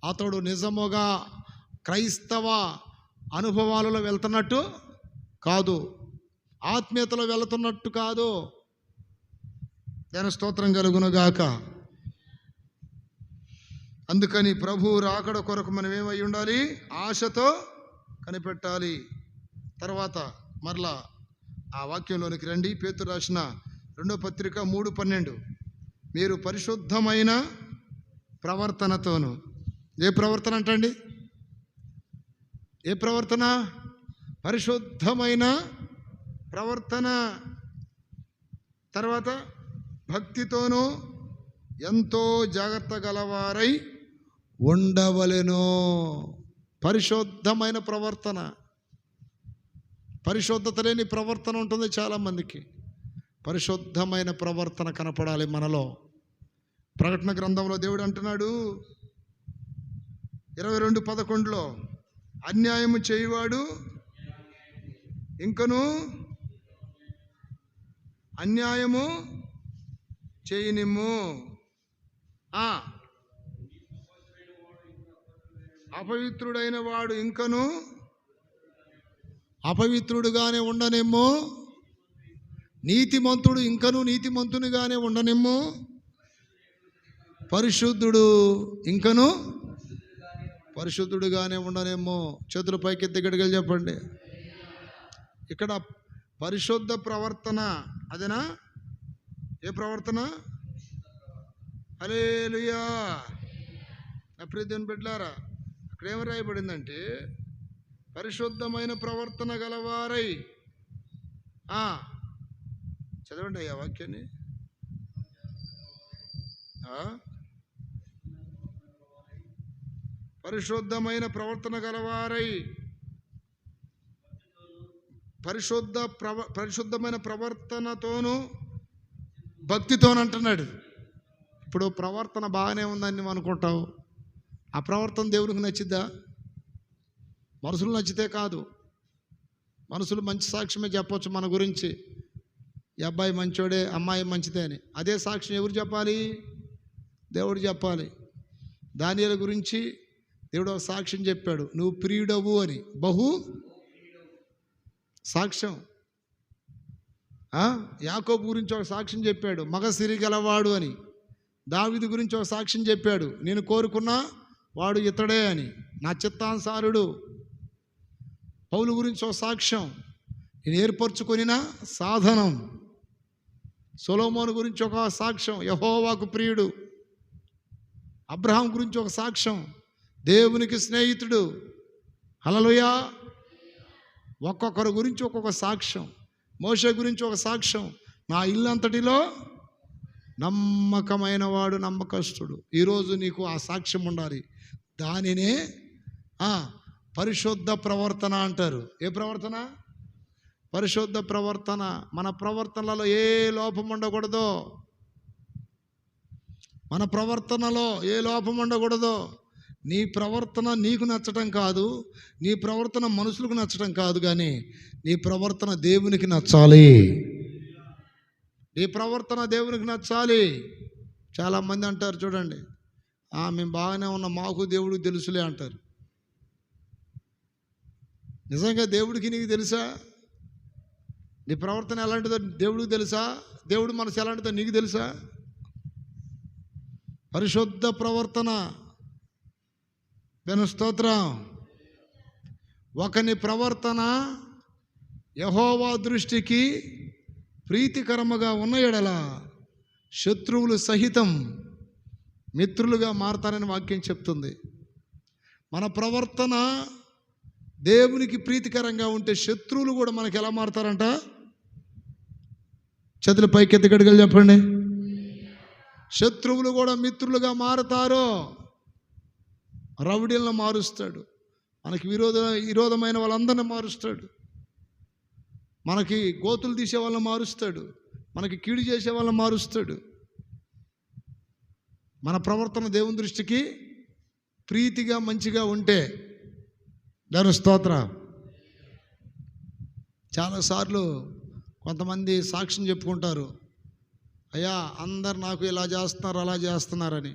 అతడు నిజముగా క్రైస్తవ అనుభవాలలో వెళ్తున్నట్టు కాదు, ఆత్మీయతలో వెళుతున్నట్టు కాదు. దాని స్తోత్రం కలుగునుగాక. అందుకని ప్రభు రాకడ కొరకు మనం ఏమై ఉండాలి? ఆశతో కనిపెట్టాలి. తర్వాత మరలా ఆ వాక్యంలోనికి రండి. పేతురు రాసిన 2వ పత్రిక 3:12. మీరు పరిశుద్ధమైన ప్రవర్తనతోను. ఏ ప్రవర్తన అంటండి? ఏ ప్రవర్తన? పరిశుద్ధమైన ప్రవర్తన. తర్వాత భక్తితోనూ ఎంతో జాగ్రత్త గలవారై ఉండవలెను. పరిశుద్ధమైన ప్రవర్తన. పరిశుద్ధత లేని ప్రవర్తన ఉంటుంది చాలామందికి. పరిశుద్ధమైన ప్రవర్తన కనపడాలి మనలో. ప్రకటన గ్రంథంలో దేవుడు అంటున్నాడు 22:11, అన్యాయము చేయువాడు ఇంకను అన్యాయము చేయనిమ్ము, అపవిత్రుడైన వాడు ఇంకను అపవిత్రుడుగానే ఉండనిమ్ము, నీతిమంతుడు ఇంకను నీతిమంతునిగానే ఉండనిమ్ము, పరిశుద్ధుడు ఇంకను పరిశుద్ధుడుగానే ఉండనిమ్ము. చేతుల పైకెత్తి గట్టిగా చెప్పండి. ఇక్కడ పరిశుద్ధ ప్రవర్తన అదేనా? ఏ ప్రవర్తన? హల్లెలూయా. నా ప్రియ దేవుని బిడ్డలారా, అక్కడ ఏమి రాయబడిందంటే పరిశుద్ధమైన ప్రవర్తన గలవారై. చదవండి అయ్యా వాక్యాన్ని. పరిశుద్ధమైన గలవారై పరిశుద్ధమైన ప్రవర్తనతోనూ భక్తితోను అంటున్నాడు. ఇప్పుడు ప్రవర్తన బాగానే ఉందని నువ్వు అనుకుంటావు. ఆ ప్రవర్తన దేవునికి నచ్చిద్దా? మనుషులు నచ్చితే కాదు. మనుషులు మంచి సాక్ష్యమే చెప్పవచ్చు మన గురించి. ఈ అబ్బాయి మంచోడే, అమ్మాయి మంచిదే అని. అదే సాక్ష్యం ఎవరు చెప్పాలి? దేవుడు చెప్పాలి. దానియేలు గురించి దేవుడు ఒక సాక్ష్యం చెప్పాడు, నువ్వు ప్రియుడవు అని. బహు సాక్ష్యం. యాకోబు గురించి ఒక సాక్ష్యం చెప్పాడు, మగ సిరి గలవాడు అని. దావీదు గురించి ఒక సాక్ష్యం చెప్పాడు, నేను కోరుకున్నా వాడు ఇతడే అని, నా చిత్తానుసారుడు. పౌలు గురించి ఒక సాక్ష్యం, నేను ఏర్పరచుకొనిన సాధనం. సొలొమోను గురించి ఒక సాక్ష్యం, యెహోవాకు ప్రియుడు. అబ్రహాం గురించి ఒక సాక్ష్యం, దేవునికి స్నేహితుడు. హల్లెలూయా. ఒక్కొక్కరి గురించి ఒక్కొక్క సాక్ష్యం. మోషే గురించి ఒక సాక్ష్యం, నా ఇల్లంతటిలో నమ్మకమైన వాడు నమ్మకస్తుడు. ఈరోజు నీకు ఆ సాక్ష్యం ఉండాలి. దానినే పరిశుద్ధ ప్రవర్తన అంటారు. ఏ ప్రవర్తన? పరిశుద్ధ ప్రవర్తన. మన ప్రవర్తనలో ఏ లోపం ఉండకూడదు. మన ప్రవర్తనలో ఏ లోపం ఉండకూడదు. నీ ప్రవర్తన నీకు నచ్చటం కాదు, నీ ప్రవర్తన మనుషులకు నచ్చటం కాదు, కానీ నీ ప్రవర్తన దేవునికి నచ్చాలి. నీ ప్రవర్తన దేవునికి నచ్చాలి. చాలామంది అంటారు చూడండి, మేము బాగానే ఉన్నాం, మాకు దేవుడికి తెలుసులే అంటారు. నిజంగా దేవుడికి నీకు తెలుసా? నీ ప్రవర్తన ఎలాంటిదో దేవుడికి తెలుసా? దేవుడు మనసు ఎలాంటిదో నీకు తెలుసా? పరిశుద్ధ ప్రవర్తన. దాని స్తోత్రం. ఒకని ప్రవర్తన యెహోవా దృష్టికి ప్రీతికరముగా ఉన్న యెడల శత్రువులు సహితం మిత్రులుగా మారతారని వాక్యం చెప్తుంది. మన ప్రవర్తన దేవునికి ప్రీతికరంగా ఉంటే శత్రువులు కూడా మనకి ఎలా మారతారంట? చేతులు పైకెత్తి గడిగలు చెప్పండి. శత్రువులు కూడా మిత్రులుగా మారతారు. రౌడీలను మారుస్తాడు, మనకి విరోధమైన వాళ్ళందరినీ మారుస్తాడు, మనకి గోతులు తీసే వాళ్ళని మారుస్తాడు, మనకి కీడు చేసే వాళ్ళని మారుస్తాడు. మన ప్రవర్తన దేవుని దృష్టికి ప్రీతిగా మంచిగా ఉంటే దేవుని స్తోత్రం. చాలాసార్లు కొంతమంది సాక్ష్యం చెప్పుకుంటారు, అయ్యా అందరు నాకు ఇలా చేస్తున్నారు అలా చేస్తున్నారని.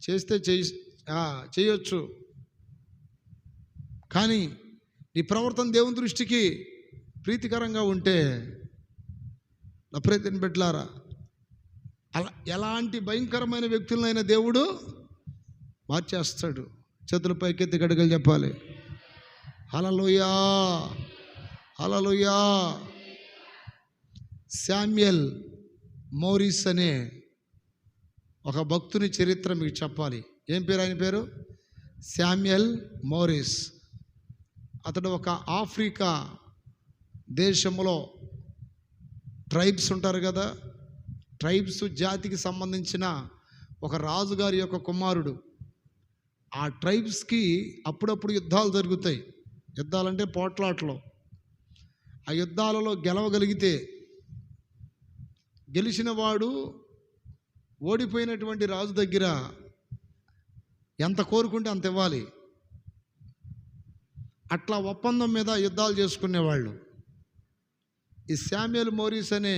చేస్తే చేయొచ్చు, కానీ నీ ప్రవర్తన దేవుని దృష్టికి ప్రీతికరంగా ఉంటే నా ప్రీతిని బిడ్డలారా, అలా ఎలాంటి భయంకరమైన వ్యక్తులనైనా దేవుడు మార్చేస్తాడు. చేతుల పైకెత్తి గడిగలు చెప్పాలి. హల్లెలూయా, హల్లెలూయా. శామ్యూయల్ మోరిస్ అనే ఒక భక్తుని చరిత్ర మీకు చెప్పాలి. ఏం పేరు ఆయన పేరు? Samuel Morris. అతడు ఒక ఆఫ్రికా దేశంలో ట్రైబ్స్ ఉంటారు కదా, ట్రైబ్స్ జాతికి సంబంధించిన ఒక రాజుగారి యొక్క కుమారుడు. ఆ ట్రైబ్స్కి అప్పుడప్పుడు యుద్ధాలు జరుగుతాయి. యుద్ధాలంటే పోట్లాటలు. ఆ యుద్ధాలలో గెలవగలిగితే గెలిచిన వాడు ఓడిపోయినటువంటి రాజు దగ్గర ఎంత కోరుకుంటే అంత ఇవ్వాలి. అట్లా ఒప్పందం మీద యుద్ధాలు చేసుకునేవాళ్ళు. ఈ శామ్యూయల్ మోరిస్ అనే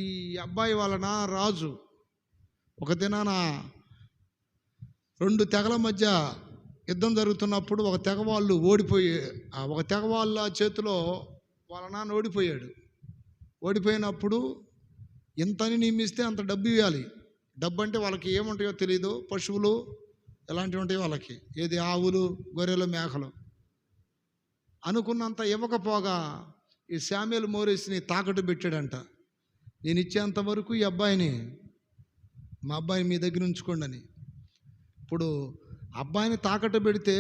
ఈ అబ్బాయి వలన రాజు ఒక దినాన 2 తెగల మధ్య యుద్ధం జరుగుతున్నప్పుడు ఒక తెగవాళ్ళు ఒక తెగవాళ్ళ చేతిలో వాళ్ళ నాన్న ఓడిపోయాడు. ఓడిపోయినప్పుడు ఇంతని నియమిస్తే అంత డబ్బు ఇవ్వాలి. డబ్బు అంటే వాళ్ళకి ఏముంటాయో తెలియదు, పశువులు ఎలాంటివి ఉంటాయో వాళ్ళకి, ఏది ఆవులు గొర్రెలు మేకలు. అనుకున్నంత ఇవ్వకపోగా ఈ శామ్యూయల్ మోరిస్ని తాకట్టు పెట్టాడంట. నేను ఇచ్చేంత వరకు ఈ మా అబ్బాయిని మీ దగ్గర ఉంచుకోండి అని. ఇప్పుడు అబ్బాయిని తాకట్టు పెడితే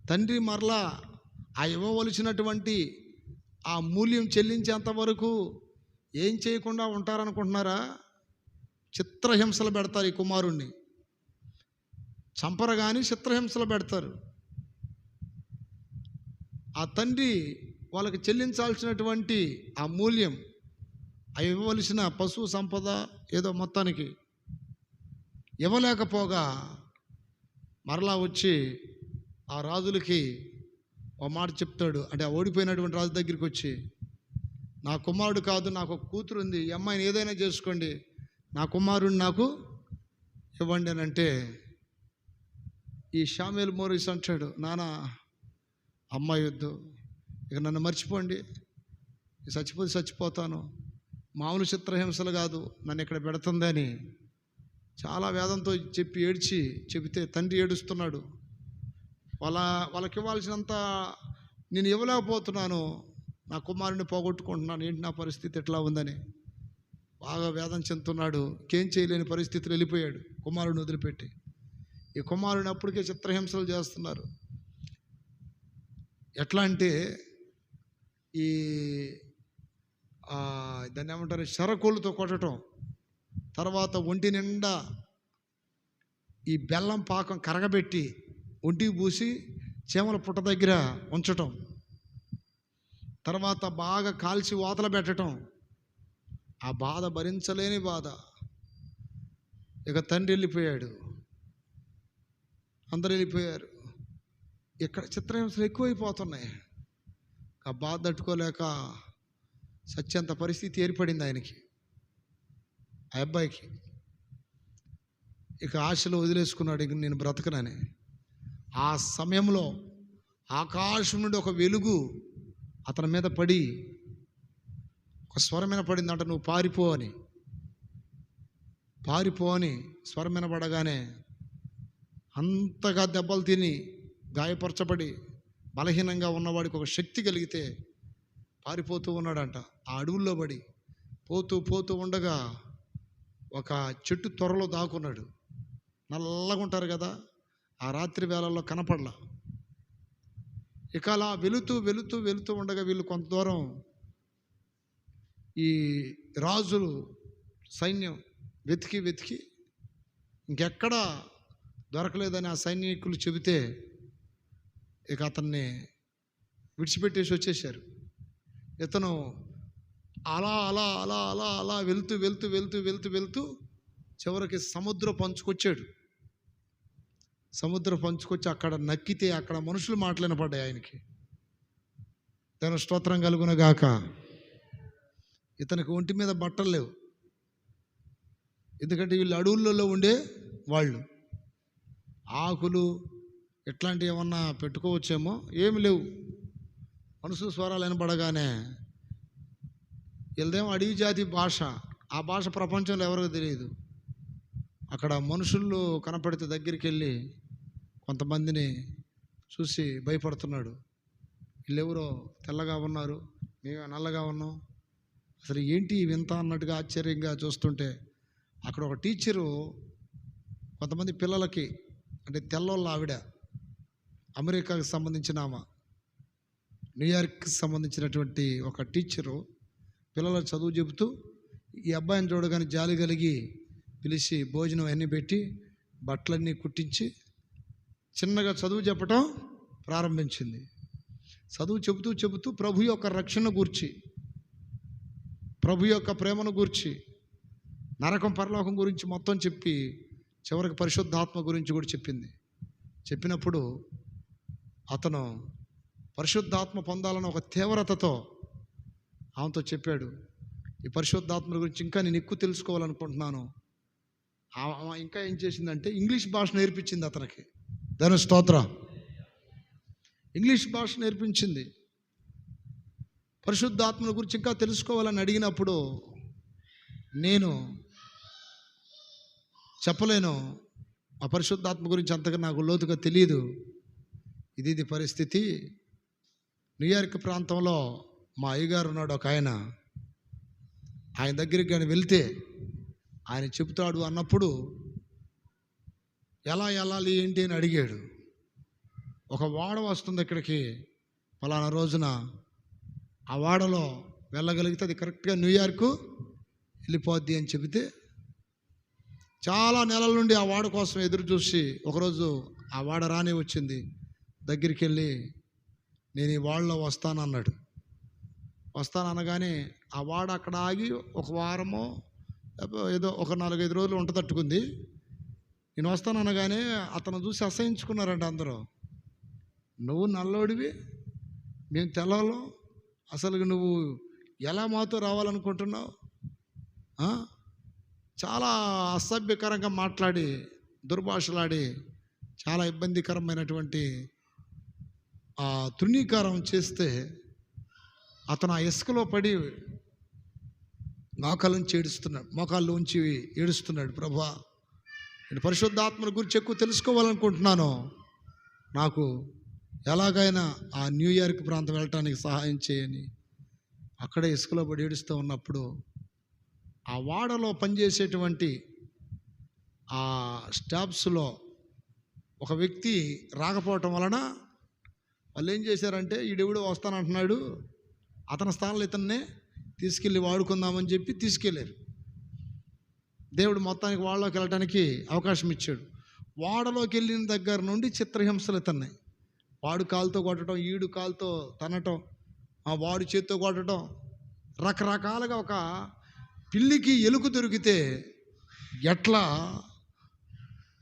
తండ్రి మరలా ఆ ఇవ్వవలసినటువంటి ఆ మూల్యం చెల్లించేంత వరకు ఏం చేయకుండా ఉంటారనుకుంటున్నారా? చిత్రహింసలు పెడతారు. ఈ కుమారుణ్ణి చంపరు కానీ చిత్రహింసలు పెడతారు. ఆ తండ్రి వాళ్ళకి చెల్లించాల్సినటువంటి ఆ మూల్యం, ఆ ఇవ్వవలసిన పశువు సంపద ఏదో మొత్తానికి ఇవ్వలేకపోగా మరలా వచ్చి ఆ రాజులకి ఒక మాట చెప్తాడు. అంటే ఆ ఓడిపోయినటువంటి రాజు దగ్గరికి వచ్చి, నా కుమారుడు కాదు, నాకు ఒక కూతురు ఉంది, ఈ అమ్మాయిని ఏదైనా చేసుకోండి, నా కుమారుడిని నాకు ఇవ్వండి అని అంటే, ఈ శామ్యూయల్ మోరిస్ అంటాడు, నాన్న అమ్మాయి వద్దు, ఇక నన్ను మర్చిపోండి, చచ్చిపోతాను, మామూలు చిత్రహింసలు కాదు నన్ను ఇక్కడ పెడుతుంది అని చాలా వేదంతో చెబితే తండ్రి ఏడుస్తున్నాడు. వాళ్ళకి ఇవ్వాల్సినంత నేను ఇవ్వలేకపోతున్నాను, నా కుమారుడిని పోగొట్టుకుంటున్నాను, ఏంటి నా పరిస్థితి ఎట్లా ఉందని బాగా వేదన చెందుతున్నాడు. ఇంకేం చేయలేని పరిస్థితులు వెళ్ళిపోయాడు కుమారుడిని వదిలిపెట్టి. ఈ కుమారుడిని అప్పటికే చిత్రహింసలు చేస్తున్నారు. ఎట్లా అంటే ఈ దాన్ని ఏమంటారు, శరకోళ్ళతో కొట్టడం, తర్వాత ఒంటి నిండా ఈ బెల్లం పాకం కరగబెట్టి ఒంటికి పూసి చీమల పుట్ట దగ్గర ఉంచటం, తర్వాత బాగా కాల్చి వాతల పెట్టడం. ఆ బాధ భరించలేని బాధ. ఇక తండ్రి వెళ్ళిపోయాడు, అందరు వెళ్ళిపోయారు. ఇక్కడ చిత్రహింసలు ఎక్కువైపోతున్నాయి. ఆ బాధ తట్టుకోలేక సత్యంత పరిస్థితి ఏర్పడింది ఆయనకి, ఆ అబ్బాయికి. ఇక ఆశలో వదిలేసుకున్నాడు, ఇక నేను బ్రతకనని. ఆ సమయంలో ఆకాశం నుండి ఒక వెలుగు అతని మీద పడి ఒక స్వరం వినపడిందంట, నువ్వు పారిపో అని. పారిపో అని స్వరం వినపడగానే అంతగా దెబ్బలు తిని గాయపరచబడి బలహీనంగా ఉన్నవాడికి ఒక శక్తి కలిగితే పారిపోతూ ఉన్నాడంట. ఆ అడవుల్లో పడి పోతూ పోతూ ఉండగా ఒక చెట్టు త్వరలో దాక్కున్నాడు. నల్లగా ఉంటారు కదా, ఆ రాత్రి వేళల్లో కనపడలా. ఇక అలా వెళుతూ వెళుతూ వెళుతూ ఉండగా వీళ్ళు కొంత దూరం ఈ రాజులు సైన్యం వెతికి వెతికి ఇంకెక్కడా దొరకలేదని ఆ సైనికులు చెబితే ఇక అతన్ని విడిచిపెట్టేసి వచ్చేసారు. ఇతను అలా అలా అలా అలా అలా వెళ్తూ వెళ్తూ వెళ్తూ వెళ్తూ వెళ్తూ చివరికి సముద్రం పంచుకొచ్చాడు. సముద్రం పంచుకొచ్చి అక్కడ నక్కితే అక్కడ మనుషులు మాట్లాడపడ్డాయి ఆయనకి. దాని స్తోత్రం కలుగును గాక. ఇతనికి ఒంటి మీద బట్టలు లేవు, ఎందుకంటే వీళ్ళు అడవులలో ఉండే వాళ్ళు. ఆకులు ఇట్లాంటివి ఏమన్నా పెట్టుకోవచ్చేమో, ఏమి లేవు. మనుషుల స్వరాలు వినపడగానే వీళ్ళదేమో అడవి జాతి భాష, ఆ భాష ప్రపంచంలో ఎవరికి తెలియదు. అక్కడ మనుషులు కనపడితే దగ్గరికి వెళ్ళి కొంతమందిని చూసి భయపడుతున్నాడు. వీళ్ళెవరో తెల్లగా ఉన్నారు, మేము నల్లగా ఉన్నాం, అసలు ఏంటి వింత అన్నట్టుగా ఆశ్చర్యంగా చూస్తుంటే అక్కడ ఒక టీచరు కొంతమంది పిల్లలకి, అంటే తెల్లోళ్ళ ఆవిడ, అమెరికాకి సంబంధించిన ఆమె, న్యూయార్క్కి సంబంధించినటువంటి ఒక టీచరు పిల్లలకు చదువు చెబుతూ ఈ అబ్బాయిని చూడగానే జాలి కలిగి పిలిచి భోజనం అన్నీ పెట్టి బట్టలన్నీ కుట్టించి చిన్నగా చదువు చెప్పటం ప్రారంభించింది. చదువు చెబుతూ చెబుతూ ప్రభు యొక్క రక్షణ గూర్చి, ప్రభు యొక్క ప్రేమను గూర్చి, నరకం పరలోకం గురించి మొత్తం చెప్పి చివరికి పరిశుద్ధాత్మ గురించి కూడా చెప్పింది. చెప్పినప్పుడు అతను పరిశుద్ధాత్మ పొందాలని ఒక తీవ్రతతో ఆమెతో చెప్పాడు, ఈ పరిశుద్ధాత్మ గురించి ఇంకా నేను ఎక్కువ తెలుసుకోవాలనుకుంటున్నాను. ఇంకా ఏం చేసిందంటే ఇంగ్లీష్ భాష నేర్పించింది అతనికి. దాని స్తోత్రం. ఇంగ్లీష్ భాష నేర్పించింది. పరిశుద్ధాత్మ గురించి ఇంకా తెలుసుకోవాలని అడిగినప్పుడు నేను చెప్పలేను, ఆ పరిశుద్ధాత్మ గురించి అంతగా నాకు లోతుగా తెలియదు, ఇది పరిస్థితి. న్యూయార్క్ ప్రాంతంలో మా అయ్యగారు ఉన్నాడు ఒక ఆయన, ఆయన దగ్గరికి కానీ వెళ్తే ఆయన చెబుతాడు అన్నప్పుడు ఎలా వెళ్ళాలి ఏంటి అని అడిగాడు. ఒక వాడ వస్తుంది ఇక్కడికి ఫలానా రోజున, ఆ వాడలో వెళ్ళగలిగితే అది కరెక్ట్గా న్యూయార్కు వెళ్ళిపోద్ది అని చెబితే చాలా నెలల నుండి ఆ వాడ కోసం ఎదురు చూసి ఒకరోజు ఆ వాడ రాని వచ్చింది. దగ్గరికి వెళ్ళి నేను ఈ వాడలో వస్తాను అన్నాడు. వస్తాను అనగానే ఆ వాడ అక్కడ ఆగి ఒక వారమో ఏదో ఒక 4-5 రోజులు వంట తట్టుకుంది. నేను వస్తాను అనగానే అతను చూసి అసహించుకున్నారంట అందరూ. నువ్వు నల్లోడివి, మేము తెల్లవాళ్ళం, అసలు నువ్వు ఎలా మాతో రావాలనుకుంటున్నావు? చాలా అసభ్యకరంగా మాట్లాడి దుర్భాషలాడి చాలా ఇబ్బందికరమైనటువంటి తృణీకారం చేస్తే అతను ఆ ఇసుకలో పడి మోకాళ్ళలోంచి ఏడుస్తున్నాడు. ప్రభా, నేను పరిశుద్ధాత్మను గురించి ఎక్కువ తెలుసుకోవాలనుకుంటున్నాను, నాకు ఎలాగైనా ఆ న్యూయార్క్ ప్రాంతం వెళ్ళటానికి సహాయం చేయని అక్కడే ఇసుకలో పడి ఏడుస్తూ ఉన్నప్పుడు ఆ వాడలో పనిచేసేటువంటి ఆ స్టాఫ్స్లో ఒక వ్యక్తి రాకపోవటం వలన వాళ్ళు ఏం చేశారంటే, ఈడెవడో వస్తానంటున్నాడు, అతని స్థానంలో ఇతన్నే తీసుకెళ్ళి వాడుకుందామని చెప్పి తీసుకెళ్ళారు. దేవుడు మొత్తానికి వాడలోకి వెళ్ళడానికి అవకాశం ఇచ్చాడు. వాడలోకి వెళ్ళిన దగ్గర నుండి చిత్రహింసలు ఇతన్ని, వాడు కాలుతో కొట్టడం, ఈడు కాలుతో తనటం, ఆ వాడు చేత్తో కొట్టడం, రకరకాలుగా ఒక పిల్లికి ఎలుక దొరికితే ఎట్లా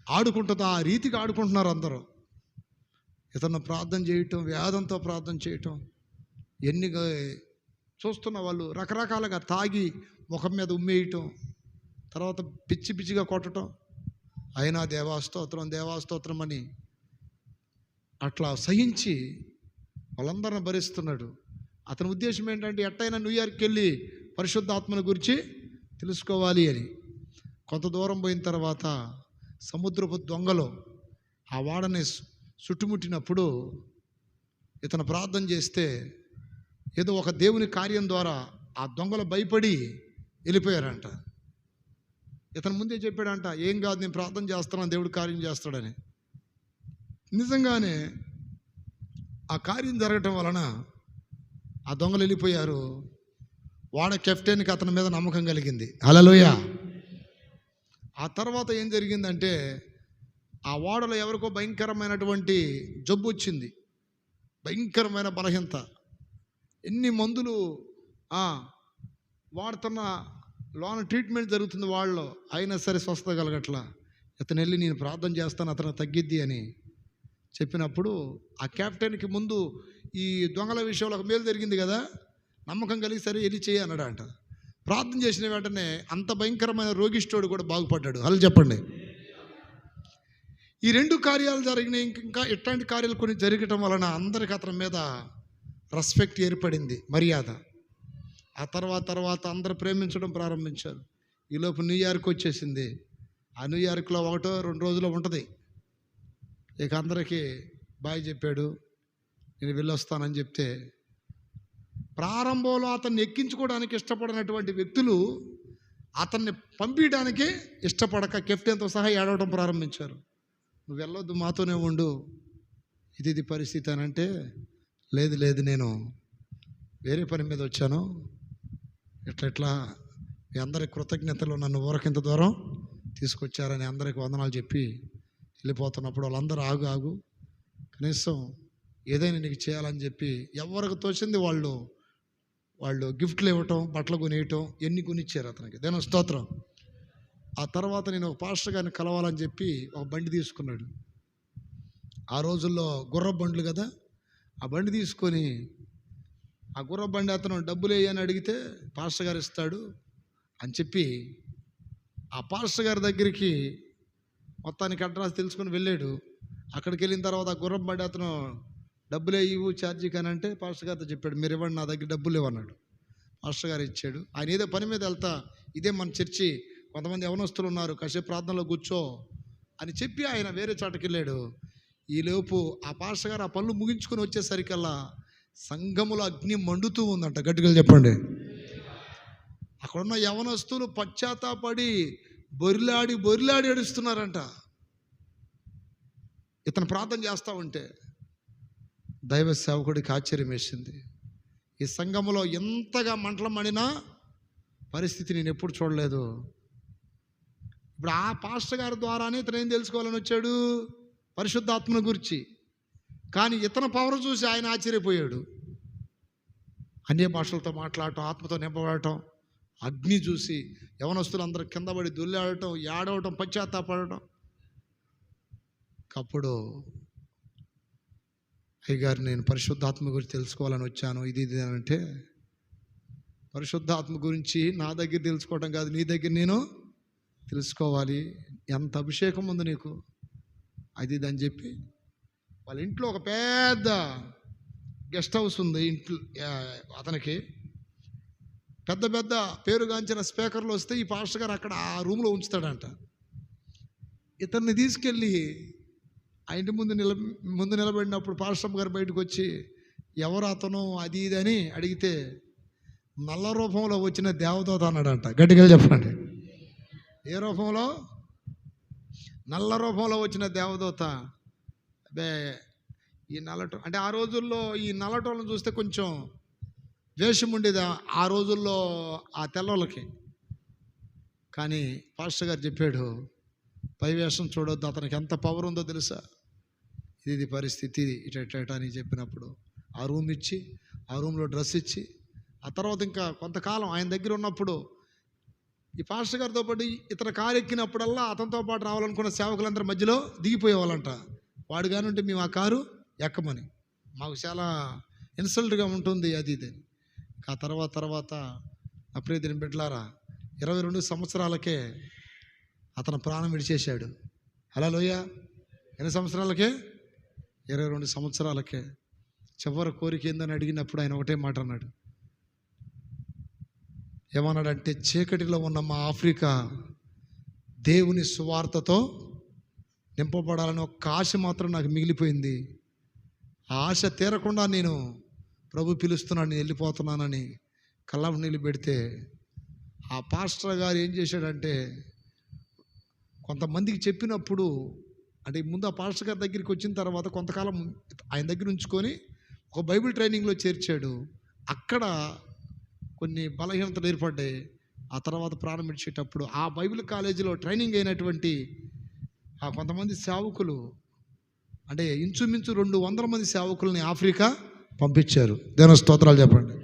ఆడుకుంటుందో ఆ రీతికి ఆడుకుంటున్నారు అందరూ. ఇతను ప్రార్థన చేయటం, వేదంతో ప్రార్థన చేయటం, ఎన్ని చూస్తున్న వాళ్ళు రకరకాలుగా తాగి ముఖం మీద ఉమ్మేయటం, తర్వాత పిచ్చి పిచ్చిగా కొట్టడం, అయినా దేవాస్తోత్రం దేవాస్తోత్రం అని అట్లా సహించి వాళ్ళందరిని భరిస్తున్నాడు. అతని ఉద్దేశం ఏంటంటే ఎట్టయినా న్యూయార్క్కి వెళ్ళి పరిశుద్ధాత్మను గురించి తెలుసుకోవాలి అని. కొంత దూరం పోయిన తర్వాత సముద్రపు దొంగలు ఆ వాడని చుట్టుముట్టినప్పుడు ఇతను ప్రార్థన చేస్తే ఏదో ఒక దేవుని కార్యం ద్వారా ఆ దొంగలు భయపడి వెళ్ళిపోయారంట. ఇతను ముందే చెప్పాడంట, ఏం కాదు, నేను ప్రార్థన చేస్తున్నాను, దేవుడు కార్యం చేస్తాడని. నిజంగానే ఆ కార్యం జరగటం వలన ఆ దొంగలు వెళ్ళిపోయారు. వాడ కెప్టెన్కి అతని మీద నమ్మకం కలిగింది. హల్లెలూయా. ఆ తర్వాత ఏం జరిగిందంటే ఆ ఓడలో ఎవరికో భయంకరమైనటువంటి జబ్బు వచ్చింది, భయంకరమైన బలహీనత. ఎన్ని మందులు వాడుతున్న లోన ట్రీట్మెంట్ జరుగుతుంది వాళ్ళలో, అయినా సరే స్వస్థత కలగట్లా. ఇతను వెళ్ళి నేను ప్రార్థన చేస్తాను, అతను తగ్గిద్ది అని చెప్పినప్పుడు ఆ కెప్టెన్కి ముందు ఈ దొంగల విషయంలో ఒక మేలు జరిగింది కదా, నమ్మకం కలిగి సరే వెళ్ళి చేయి అన్నాడంట. ప్రార్థన చేసిన వెంటనే అంత భయంకరమైన రోగిష్ఠుడు కూడా బాగుపడ్డాడు. అలా చెప్పండి. ఈ రెండు కార్యాలు జరిగినాయి. ఇంకా ఇట్లాంటి కార్యాలు కొన్ని జరగటం వలన అందరికి అతని మీద రెస్పెక్ట్ ఏర్పడింది, మర్యాద. ఆ తర్వాత అందరూ ప్రేమించడం ప్రారంభించారు. ఈలోపు న్యూయార్క్ వచ్చేసింది. ఆ న్యూయార్క్లో 1-2 రోజులు ఉంటుంది. ఇక అందరికీ బాయ్ చెప్పాడు, నేను వెళ్ళొస్తానని చెప్తే ప్రారంభంలో అతన్ని ఎక్కించుకోవడానికి ఇష్టపడినటువంటి వ్యక్తులు అతన్ని పంపించడానికి ఇష్టపడక కెప్టెన్తో సహా ఏడవడం ప్రారంభించారు. నువ్వు వెళ్ళొద్దు, మాతోనే ఉండు, ఇది పరిస్థితి అని అంటే, లేదు నేను వేరే పని మీద వచ్చాను, ఇట్లా మీ అందరి కృతజ్ఞతలు నన్ను ఊరకింత దూరం తీసుకొచ్చారని అందరికి వందనాలు చెప్పి వెళ్ళిపోతున్నప్పుడు వాళ్ళందరూ ఆగు, కనీసం ఏదైనా నీకు చేయాలని చెప్పి ఎవరికి తోచింది వాళ్ళు గిఫ్ట్లు ఇవ్వటం, బట్టలు కొనియటం, ఎన్ని కొనిచ్చారు అతనికి. దేని స్తోత్రం. ఆ తర్వాత నేను ఒక పాస్టర్ గారిని కలవాలని చెప్పి ఒక బండి తీసుకున్నాడు. ఆ రోజుల్లో గుర్ర బండ్లు కదా, ఆ బండి తీసుకొని ఆ గుర్ర బండి అతను డబ్బులు వేయని అడిగితే పాస్టర్ గారు ఇస్తాడు అని చెప్పి ఆ పాస్టర్ గారి దగ్గరికి మొత్తానికి అడ్రస్ తెలుసుకొని వెళ్ళాడు. అక్కడికి వెళ్ళిన తర్వాత ఆ గుర్రం బండి అతను డబ్బులే ఇవ్వు ఛార్జీ కానీ అంటే పాస్టర్ గారితో చెప్పాడు, మీరు ఇవ్వండి, నా దగ్గర డబ్బులు ఇవ్వన్నాడు. పాస్టర్ గారు ఇచ్చాడు. ఆయన ఏదో పని మీద వెళ్తా, ఇదే మన చర్చి, కొంతమంది యవనస్తులు ఉన్నారు, కాసేపు ప్రార్థనలో కూర్చో అని చెప్పి ఆయన వేరే చోటకి వెళ్ళాడు. ఈలోపు ఆ పాస్టర్ గారు ఆ పనులు ముగించుకొని వచ్చేసరికల్లా సంఘములో అగ్ని మండుతూ ఉందంట. గట్టిగా చెప్పండి. అక్కడున్న యవనస్తులు పశ్చాత్తాపడి బొరిలాడి ఏడుస్తున్నారంట. ఇతను ప్రార్థన చేస్తూ ఉంటే దైవ సేవకుడికి ఆశ్చర్యం వేసింది. ఈ సంఘములో ఎంతగా మంటలు మడినా పరిస్థితి నేను ఎప్పుడు చూడలేదు. ఇప్పుడు ఆ పాస్టర్ గారి ద్వారానే ఇతను ఏం తెలుసుకోవాలని వచ్చాడు, పరిశుద్ధాత్మను గురించి. కానీ ఇతను పవర్ చూసి ఆయన ఆశ్చర్యపోయాడు. అన్య భాషలతో మాట్లాడటం, ఆత్మతో నింపబడటం, అగ్ని చూసి యవనస్తులు అందరూ కింద పడి దొల్లాడటం, ఏడవటం, పశ్చాత్తాపడటం. అప్పుడు అయ్యగారు, నేను పరిశుద్ధాత్మ గురించి తెలుసుకోవాలని వచ్చాను, ఇది అంటే, పరిశుద్ధాత్మ గురించి నా దగ్గర తెలుసుకోవటం కాదు, నీ దగ్గర నేను తెలుసుకోవాలి. ఎంత అభిషేకం ఉంది నీకు, అది అని చెప్పి వాళ్ళ ఇంట్లో ఒక పెద్ద గెస్ట్ హౌస్ ఉంది. ఇంట్లో అతనికి పెద్ద పేరుగాంచిన స్పీకర్లు వస్తే ఈ పాస్టర్ గారు అక్కడ ఆ రూమ్లో ఉంచుతాడంట. ఇతన్ని తీసుకెళ్ళి ఆ ఇంటి ముందు నిలబడినప్పుడు పాస్టర్ గారు బయటకు వచ్చి ఎవరు అతను అది ఇది అని అడిగితే నల్ల రూపంలో వచ్చిన దేవదూత అన్నాడంట. గట్టిగా చెప్పండి. ఏ రూపంలో? నల్ల రూపంలో వచ్చిన దేవదూత. అదే ఈ నల్లటో అంటే ఆ రోజుల్లో ఈ నల్లటోళ్ళని చూస్తే కొంచెం ద్వేషం ఉండేది ఆ రోజుల్లో ఆ తెల్లవాళ్ళకి. కానీ పాస్టర్ గారు చెప్పాడు, పై వేషం చూడొద్దు, అతనికి ఎంత పవర్ ఉందో తెలుసా, ఇది పరిస్థితి ఇట అని చెప్పినప్పుడు ఆ రూమ్ ఇచ్చి, ఆ రూమ్లో డ్రెస్ ఇచ్చి, ఆ తర్వాత ఇంకా కొంతకాలం ఆయన దగ్గర ఉన్నప్పుడు ఈ పాస్టర్ గారితో పాటు ఇతర కారు ఎక్కినప్పుడల్లా అతనితో పాటు రావాలనుకున్న సేవకులందరూ మధ్యలో దిగిపోయేవాళ్ళంట. వాడు కానుంటే మేము ఆ కారు ఎక్కమని, మాకు చాలా ఇన్సల్ట్గా ఉంటుంది అది ఇది. ఆ తర్వాత నా ప్రియమైన బిడ్డలారా, 22 సంవత్సరాలకే అతను ప్రాణం విడిచేశాడు. హల్లెలూయ. ఎన్ని సంవత్సరాలకే? 22 సంవత్సరాలకే. చివరి కోరిక ఏందని అడిగినప్పుడు ఆయన ఒకటే మాట అన్నాడు, ఏమన్నాడంటే, చీకటిలో ఉన్న మా ఆఫ్రికా దేవుని సువార్తతో నింపబడాలని ఒక ఆశ మాత్రం నాకు మిగిలిపోయింది. ఆ ఆశ తీరకుండా నేను ప్రభు పిలుస్తున్నాను, నేను వెళ్ళిపోతున్నానని కళ్ళం నీళ్ళు పెడితే, ఆ పాస్టర్ గారు ఏం చేశాడంటే, కొంతమందికి చెప్పినప్పుడు, అంటే ముందు ఆ పాస్టర్ గారి దగ్గరికి వచ్చిన తర్వాత కొంతకాలం ఆయన దగ్గర ఉంచుకొని ఒక బైబిల్ ట్రైనింగ్లో చేర్చాడు. అక్కడ కొన్ని బలహీనతలు ఏర్పడ్డాయి. ఆ తర్వాత ప్రారంభించేటప్పుడు ఆ బైబిల్ కాలేజీలో ట్రైనింగ్ అయినటువంటి ఆ కొంతమంది సేవకులు, అంటే ఇంచుమించు 200 మంది సేవకుల్ని ఆఫ్రికా పంపించారు. దేవుని స్తోత్రాలు చెప్పండి.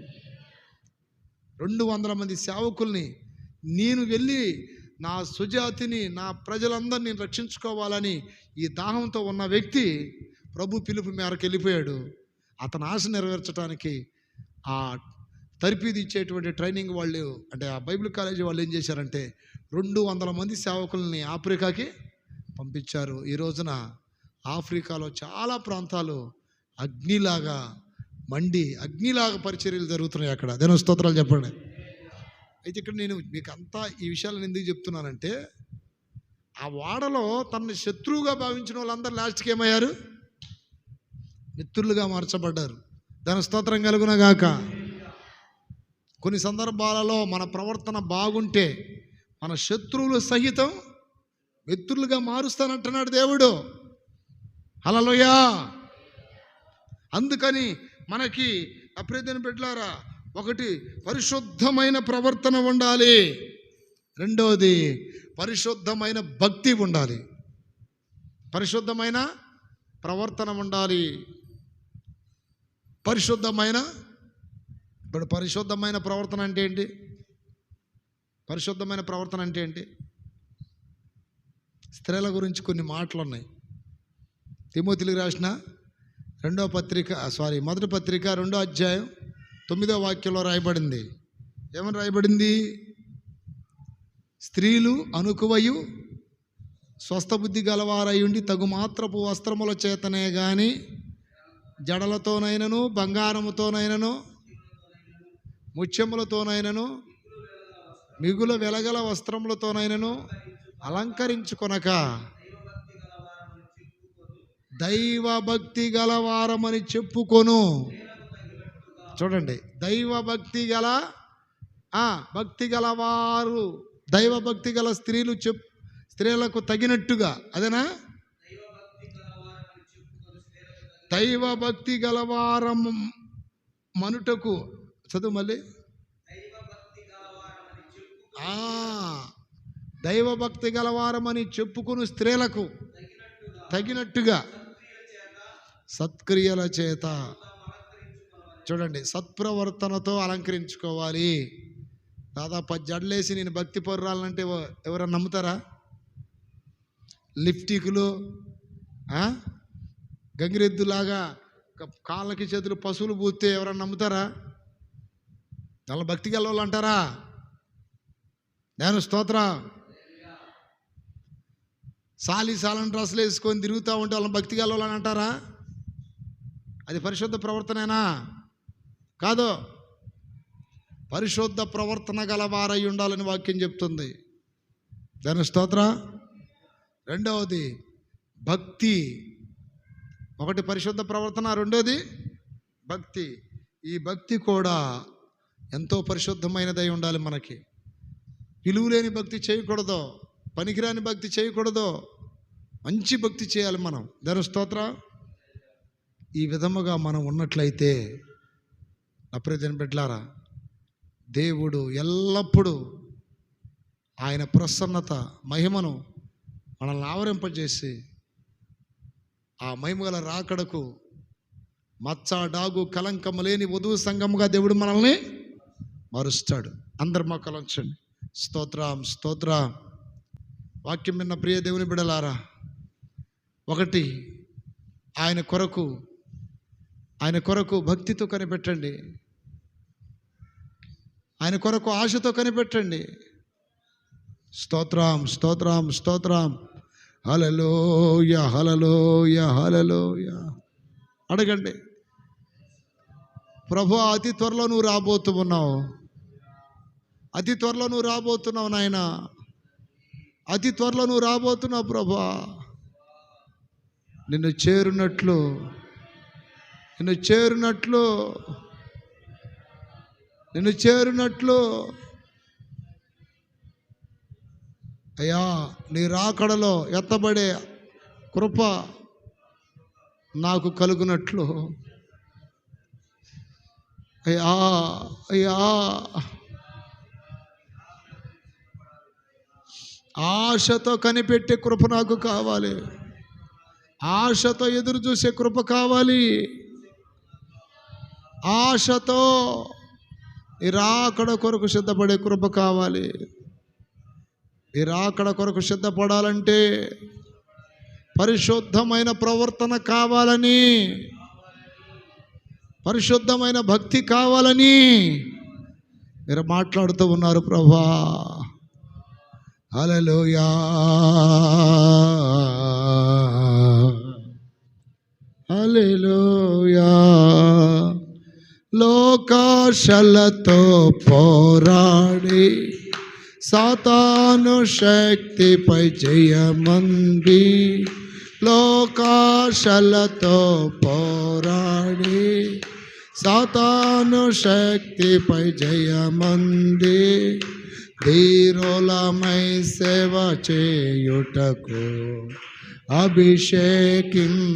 200 మంది సేవకుల్ని, నేను వెళ్ళి నా సుజాతిని, నా ప్రజలందరినీ రక్షించుకోవాలని ఈ దాహంతో ఉన్న వ్యక్తి ప్రభు పిలుపు మేరకు వెళ్ళిపోయాడు. అతని ఆశ నెరవేర్చడానికి ఆ తరపీది ఇచ్చేటువంటి ట్రైనింగ్ వాళ్ళు, అంటే ఆ బైబిల్ కాలేజీ వాళ్ళు ఏం చేశారంటే 200 మంది సేవకుల్ని ఆఫ్రికాకి పంపించారు. ఈ రోజున ఆఫ్రికాలో చాలా ప్రాంతాలు అగ్నిలాగా మండి, అగ్నిలాగా పరిచర్యలు జరుగుతున్నాయి అక్కడ. దేవుని స్తోత్రాలు చెప్పండి. అయితే ఇక్కడ నేను మీకు అంతా ఈ విషయాలను ఎందుకు చెప్తున్నానంటే, ఆ వాడలో తనని శత్రువుగా భావించిన వాళ్ళందరూ లాస్ట్కి ఏమయ్యారు? మిత్రులుగా మార్చబడ్డారు. దాని స్తోత్రం కలుగునగాక. కొన్ని సందర్భాలలో మన ప్రవర్తన బాగుంటే మన శత్రువులు సహితం మిత్రులుగా మారుస్తానంటున్నాడు దేవుడు. హల్లెలూయా. అందుకని మనకి అప్రియమైన బిడ్డలారా, ఒకటి పరిశుద్ధమైన ప్రవర్తన ఉండాలి, రెండవది పరిశుద్ధమైన భక్తి ఉండాలి. పరిశుద్ధమైన ప్రవర్తన ఉండాలి, పరిశుద్ధమైన. ఇప్పుడు పరిశుద్ధమైన ప్రవర్తన అంటే ఏంటి? పరిశుద్ధమైన ప్రవర్తన అంటే ఏంటి? స్త్రీల గురించి కొన్ని మాటలు ఉన్నాయి. తిమోతికి రాసిన మొదటి పత్రిక 2వ అధ్యాయం 9వ వాక్యంలో రాయబడింది. ఏమని రాయబడింది? స్త్రీలు అనుకువయు స్వస్థబుద్ధి గలవారై ఉండి తగు మాత్రపు వస్త్రముల చేతనే గాని జడలతోనైనను బంగారముతోనైనను ముత్యములతోనైనను మిగుల వెలగల వస్త్రములతోనైనను అలంకరించుకొనక దైవభక్తి గలవారమని చెప్పుకొను. చూడండి, దైవభక్తి గల భక్తి గలవారు, దైవభక్తి గల స్త్రీలకు తగినట్టుగా, అదేనా? దైవభక్తి గలవారం మనుటకు, చదువు మళ్ళీ. దైవభక్తి గలవారమని చెప్పుకుని స్త్రీలకు తగినట్టుగా సత్క్రియల చేత, చూడండి, సత్ప్రవర్తనతో అలంకరించుకోవాలి. దాదాపు 10 జడలేసి నేను భక్తి పరురాలంటే ఎవరన్నా నమ్ముతారా? లిప్టిక్లు, గంగిరెద్దులాగా కాళ్ళకి చేతులు పశువులు పూస్తే ఎవరన్నా నమ్ముతారా? వాళ్ళ భక్తి గలవాళ్ళు అంటారా? నేను స్తోత్రం. సాలని డ్రెస్సులు వేసుకొని తిరుగుతూ ఉంటే వాళ్ళని భక్తి గలవాళ్ళని అంటారా? అది పరిశుద్ధ ప్రవర్తనేనా? కాదు. పరిశుద్ధ ప్రవర్తన గలవారై ఉండాలని వాక్యం చెప్తుంది. దాని స్తోత్ర. రెండవది భక్తి. ఒకటి పరిశుద్ధ ప్రవర్తన, రెండోది భక్తి. ఈ భక్తి కూడా ఎంతో పరిశుద్ధమైనదై ఉండాలి. మనకి విలువలేని భక్తి చేయకూడదు, పనికిరాని భక్తి చేయకూడదు, మంచి భక్తి చేయాలి మనం. దాని స్తోత్ర. ఈ విధముగా మనం ఉన్నట్లయితే అప్రియమైన బిడ్డలారా, దేవుడు ఎల్లప్పుడూ ఆయన ప్రసన్నత మహిమను మనల్ని ఆవరింపజేసి ఆ మహిమగల రాకడకు మచ్చ డాగు కలంకము లేని వధువు సంఘముగా దేవుడు మనల్ని మారుస్తాడు. అందరు మొక్కలంచండి. స్తోత్రం స్తోత్రం. వాక్యం విన్న ప్రియ దేవుని బిడ్డలారా, ఒకటి ఆయన కొరకు భక్తితో కనిపెట్టండి, ఆయన కొరకు ఆశతో కనిపెట్టండి. స్తోత్రం స్తోత్రం స్తోత్రం. హల్లెలూయా హల్లెలూయా హల్లెలూయా. అడగండి, ప్రభు అతి త్వరలో నువ్వు రాబోతూ ఉన్నావు, అతి త్వరలో నువ్వు రాబోతున్నావు నాయన, అతి త్వరలో నువ్వు రాబోతున్నావు ప్రభా. నిన్ను చేరునట్లు అయ్యా, నీ రాకడలో ఎత్తబడే కృప నాకు కలుగునట్లు అయ్యా ఆశతో కనిపెట్టే కృప నాకు కావాలి, ఆశతో ఎదురు చూసే కృప కావాలి, ఆశతో ఈ రాకడ కొరకు సిద్ధపడే కృప కావాలి. ఈ రాకడ కొరకు సిద్ధపడాలంటే పరిశుద్ధమైన ప్రవర్తన కావాలని, పరిశుద్ధమైన భక్తి కావాలని మీరు మాట్లాడుతూ ఉన్నారు ప్రభా. హల్లెలూయా, హల్లెలూయా. లోకాశలతో పోరాడి సాతాను శక్తిపై జయమంది, లోకాశలతో పోరాడి సాతాను శక్తిపై జయమంది, ధీరులమై సేవ చేయుటకు అభిషేకించుమయా,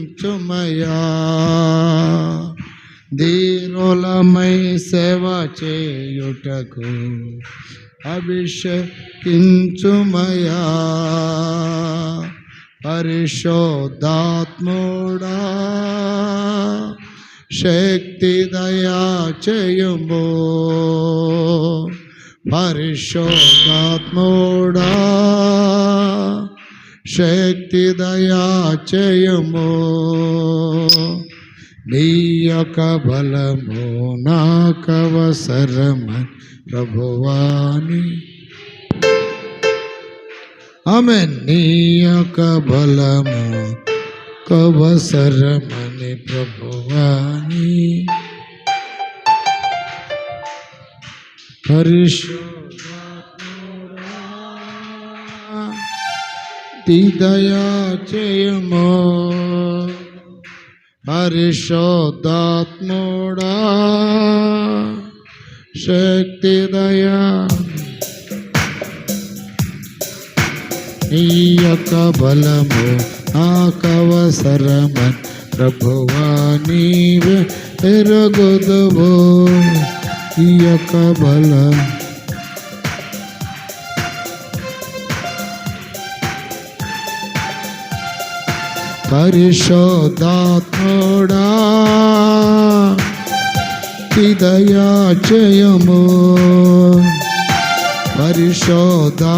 ధీరులమై సేవ చేయుటకు అభిషేకించుమయా. పరిశుద్ధాత్ముడా శక్తి దయా చేయుము, పరిశుద్ధాత్ముడా శక్తి దయా చేయుము. నీ యొక్క బలము నాకవసరమని ప్రభువాని, ఆమేన్. నీ యొక్క బలము కవసరమని ప్రభువాని, పరిశుద్ధాత్ముడా దయా చేయము, పరిశుద్ధాత్ముడా శక్తి దయా. నీ యొక్క బలము నాకవసరమని ప్రభువా నీవే ఎరుగుదువు, ఈ యొక్క బలం పరిశుద్ధాత్ముడా దయా చేయము, పరిశుద్ధాత్ముడా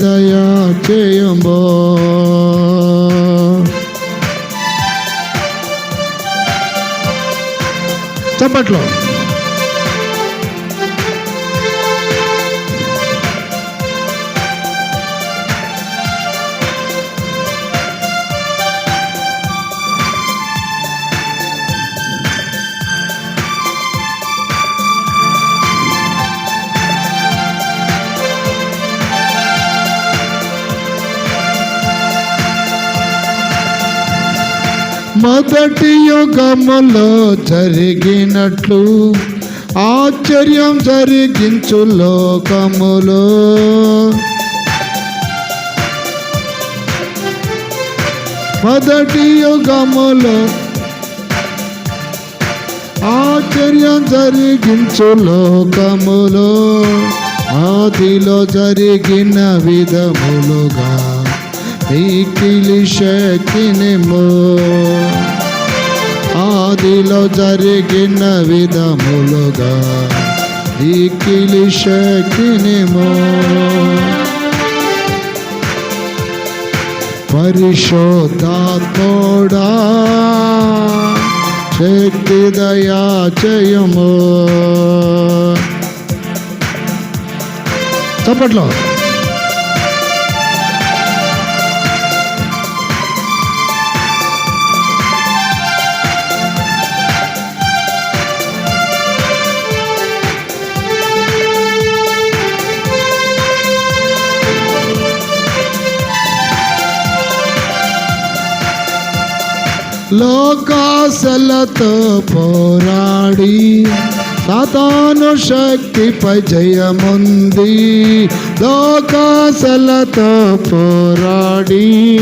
దయా చేయము. చప్పట్లో మొదటి యుగములో జరిగినట్లు ఆశ్చర్యం జరిగించు లోకములో, మొదటి యుగములో ఆశ్చర్యం జరిగించు లోకములో, ఆదిలో జరిగిన విధములుగా మిక్కిలి శక్తినిము, ఆదిలో జరిగిన విధములుగా మిక్కిలి శక్తినిము. పరిశుద్ధాత్ముడా శక్తి దయా చేయము. చప్పట్లో లోకాశలతో పోరాడి సాతాను శక్తిపై జయముంది. లోకాశలతో పోరాడి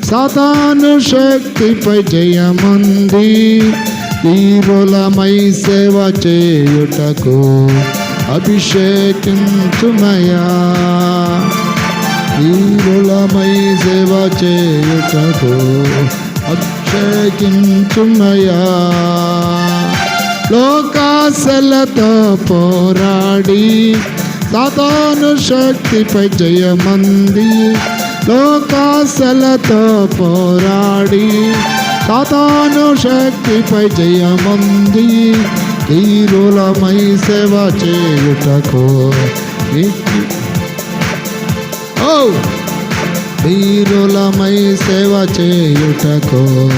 సాతాను శక్తిపై జయముంది. వీరులమై సేవ చేయుటకు అభిషేకించుమయా. వీరులమై సేవ చేయుటకు అభిషేకించుమయా. లోకాశలతో పోరాడి సాతాను శక్తిపై జయమంది. లోకాశలతో పోరాడి సాతాను శక్తిపై జయమంది. వీరులమై సేవ చేయుటకు వీరులమై సేవ చేయుటకు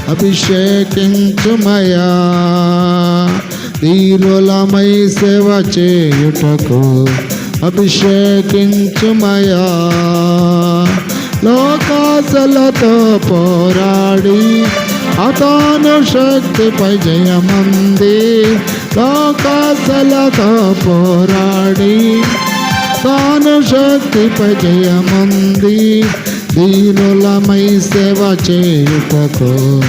అభిషేకించుమయా. వీరులమై సేవ చేయుటకు అభిషేకించుమయా. లోకాశలతో పోరాడి సాతాను శక్తిపై జయమంది. లోకాశలతో పోరాడి సాతాను శక్తిపై జయమంది. వీరులమై సేవ చేయుటకు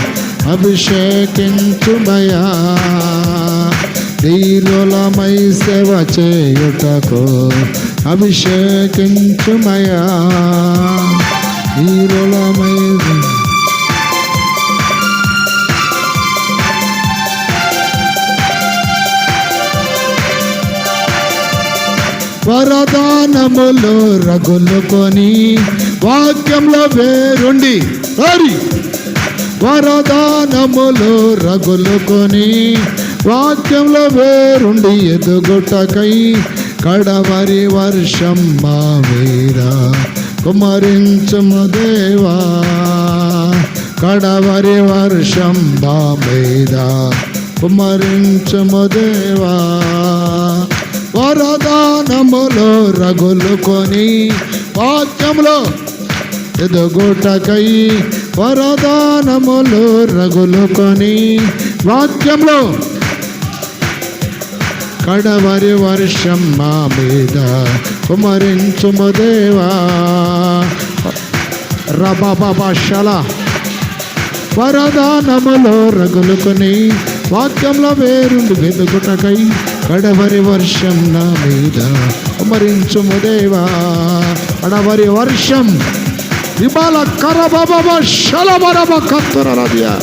అభిషేకించుమయా. వీరులమై సేవ చేయుటకు అభిషేకించుమయా. వీరులమై వరదానములు రగులుకొని వాక్యంలో వేరుండి వరదానములు రగులుకొని వాక్యంలో వేరుండి ఎదుగుటకై కడవరి వర్షం మా మీద కుమరించుము దేవా. కడవరి వర్షం మా మీద కుమరించుము దేవా. వరదానములో రగులుకొని వాక్యంలో ఎదుగుటకై వరదానములో రగులుకొని వాక్యంలో కడవరి వర్షం మా మీద కుమరించుము దేవా. రబబశల వరదానములో రగులుకొని వాక్యంలో వేరుండి వెతుకుటకై కడవరి వర్షం నా మీద కుమరించుము దేవా. కడవరి వర్షం విబాల కరబబ శలబరబ కత్తురలదియ.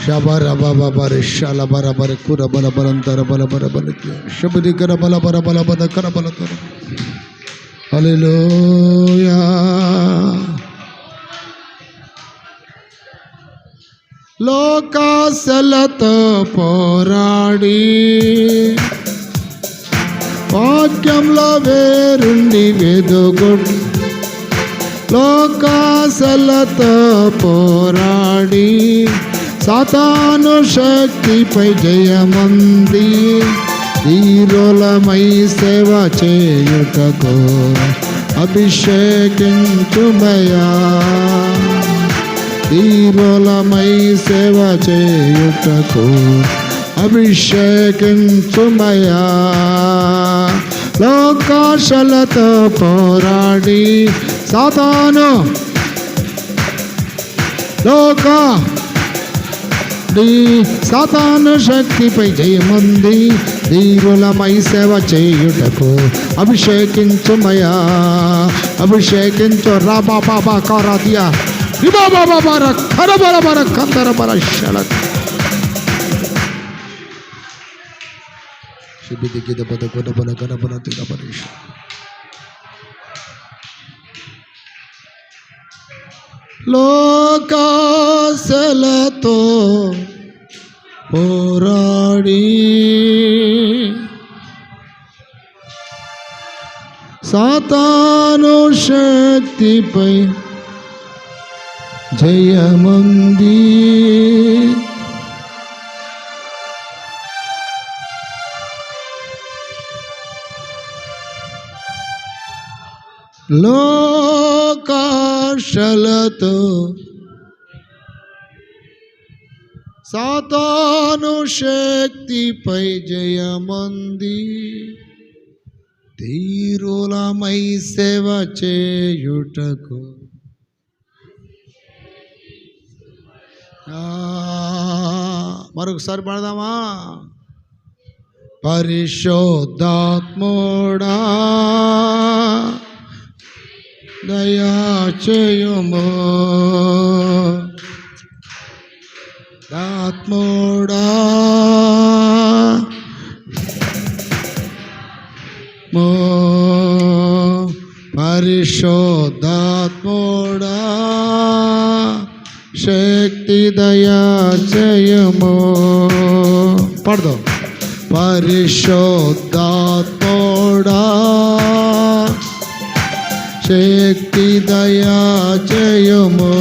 శబరబబరి శలబరబరి కురబల బలంతర బలబర బలిత్య శబది కరబల బరబల బద కరబలతర. హల్లెలూయా. లోకాశలతో పోరాడి వాక్యంలో వేరుండి వెదుగుడు. లోకాశలతో పోరాడి సాతాను శక్తిపై జయమంది. వీరులమై సేవ చేయుటకు అభిషేకించుమయా. వీరులమై సేవ చేయుటకు అభిషేకించుమయా. లోకాశలతో పోరాడి సాతాను సాతాను శక్తిపై జయముంది. వీరులమై సేవ చేయుటకు అభిషేకించుమయా. అభిషేకించు రాబాబా కారాదియా రిబాబాబర కరబరబర కందరబర శలత్ శిబిదికి దబద కొనబల కనబల తినబరేష. లోకాశలతో పోరాడి సాతాను శక్తిపై జయమంది. లోకాశలతో సాతాను శక్తిపై జయమంది ధీరులమై సేవ చేయుటకు మరొకసారి పాడదామా? పరిశుద్ధాత్ముడా దయాచేయుము, ఆత్ముడా పరిశుద్ధాత్ముడా శక్తి దయాచేయుము. పడదాం. పరిశుద్ధాత్ముడా శక్తి దయాచేయుము,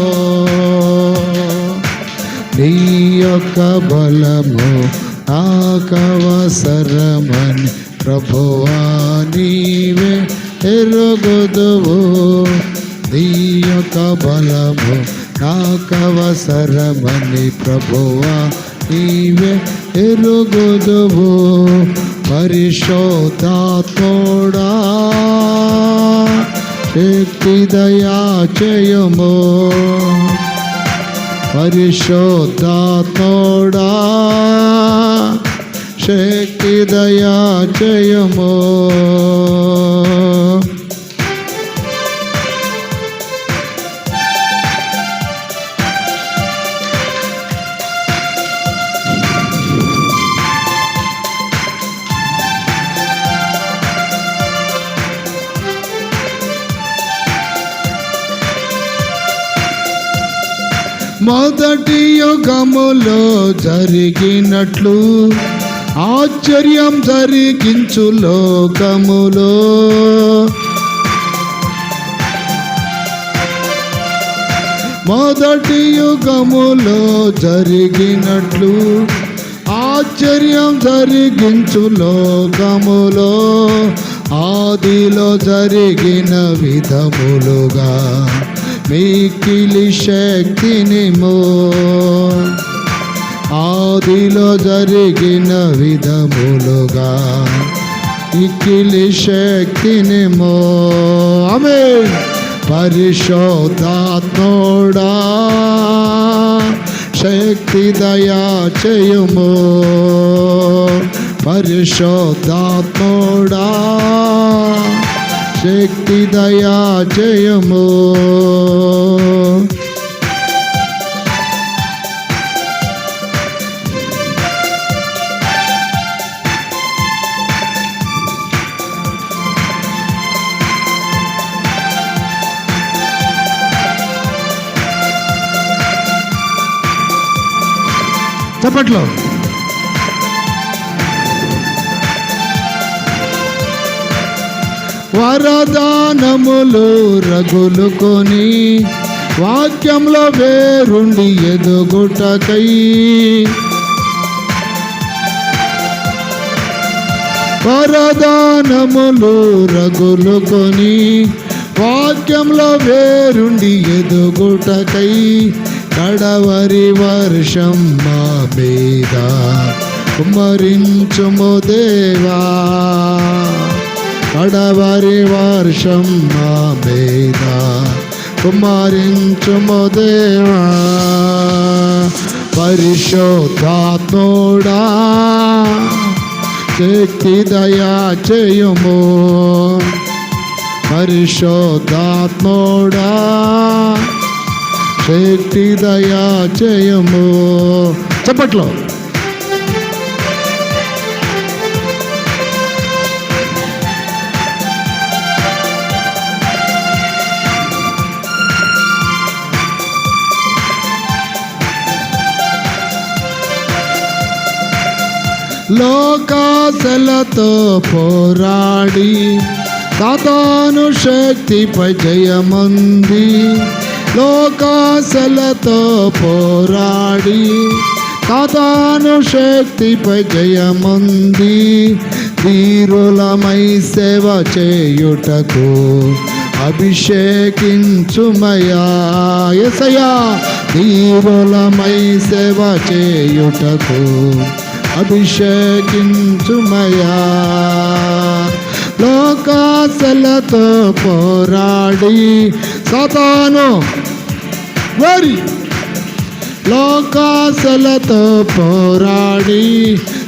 నీ యొక్క బలము నాకవసరమని ప్రభువా నీవే ఎరుగుదువు. నీ యొక్క బలము నాకవసరమని ప్రభువా నీవే ఎరుగుదువు. పరిశుద్ధాత్ముడా శక్తి దయాచేయుము, పరిశుద్ధాత్ముడా శక్తి దయాచేయుము. మొదటి యుగములో జరిగినట్లు ఆశ్చర్యం జరిగించు లోకములో. మొదటి యుగములో జరిగినట్లు ఆశ్చర్యం జరిగించు లోకములో. ఆదిలో జరిగిన విధములుగా మిక్కిలి శక్తినిమో. ఆదిలో జరిగిన విధములుగా మిక్కిలి శక్తినిమో. ఆమేన్. పరిశుద్ధాత్ముడా శక్తి దయాచేయుము, పరిశుద్ధాత్ముడా శక్తి దయాచేయుము. చప్పట్లో. వరదానములు రగులుకొని వాక్యంలో వేరుండి ఎదుగుటకై వరదానములు రగులుకొని వాక్యంలో వేరుండి ఎదుగుటకై కడవరి వర్షం మా మీద కుమ్మరించుము దేవా. కడవరి వర్షం మా మీద కుమ్మరించుము దేవా. పరిశుద్ధాత్ముడా శక్తి దయాచేయుము, పరిశుద్ధాత్ముడా శక్తి దయాచేయుము. చప్పట్లో. లోకాశలతో పోరాడి సాతాను శక్తిపై జయమంది. లోకాశలతో పోరాడి సాతాను శక్తిపై జయమంది. ధీరులమై సేవ చేయుటకు అభిషేకించుమయా యేసయ్యా దీనులమై సేవ చేయుటకు అభిషేకించుమయా లోకాశలతో పోరాడి సాతాను వారి లోకాశలతో పోరాడి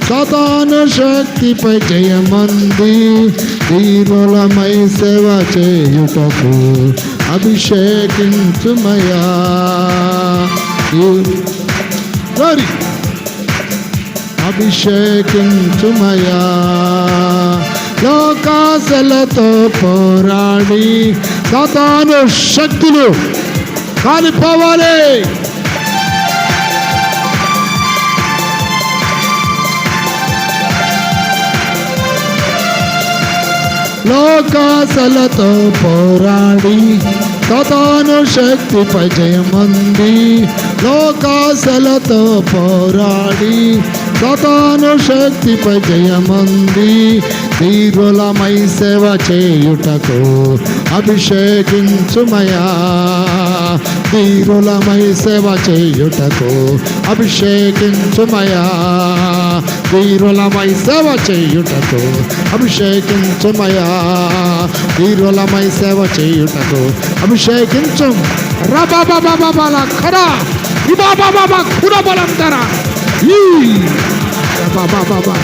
సాతాను శక్తిపై జయమంది దీనులమై సేవ చేయుటకు అభిషేకించుమయా వారి అభిషేకించుమయా లోకాశలతో పోరాడి సాతాను శక్తులు కాలిపోవాలి. లోకాశలతో పోరాడి సాతాను శక్తిపై జయమంది లోకాశలతో పోరాడి సాతాను శక్తిపై జయమంది దీనులమై సేవ చేయుటకు అభిషేకించుమయా దీనులమై సేవ చేయుటకు అభిషేకించుమయా దీనులమై సేవ చేయుటకు అభిషేకించుమయా దీనులమై సేవ చేయుటకు అభిషేకించు రబాబాబాబాల ఖరా ఇబాబాబాబా ఖురబలంతర ఈ రబాబాబాబా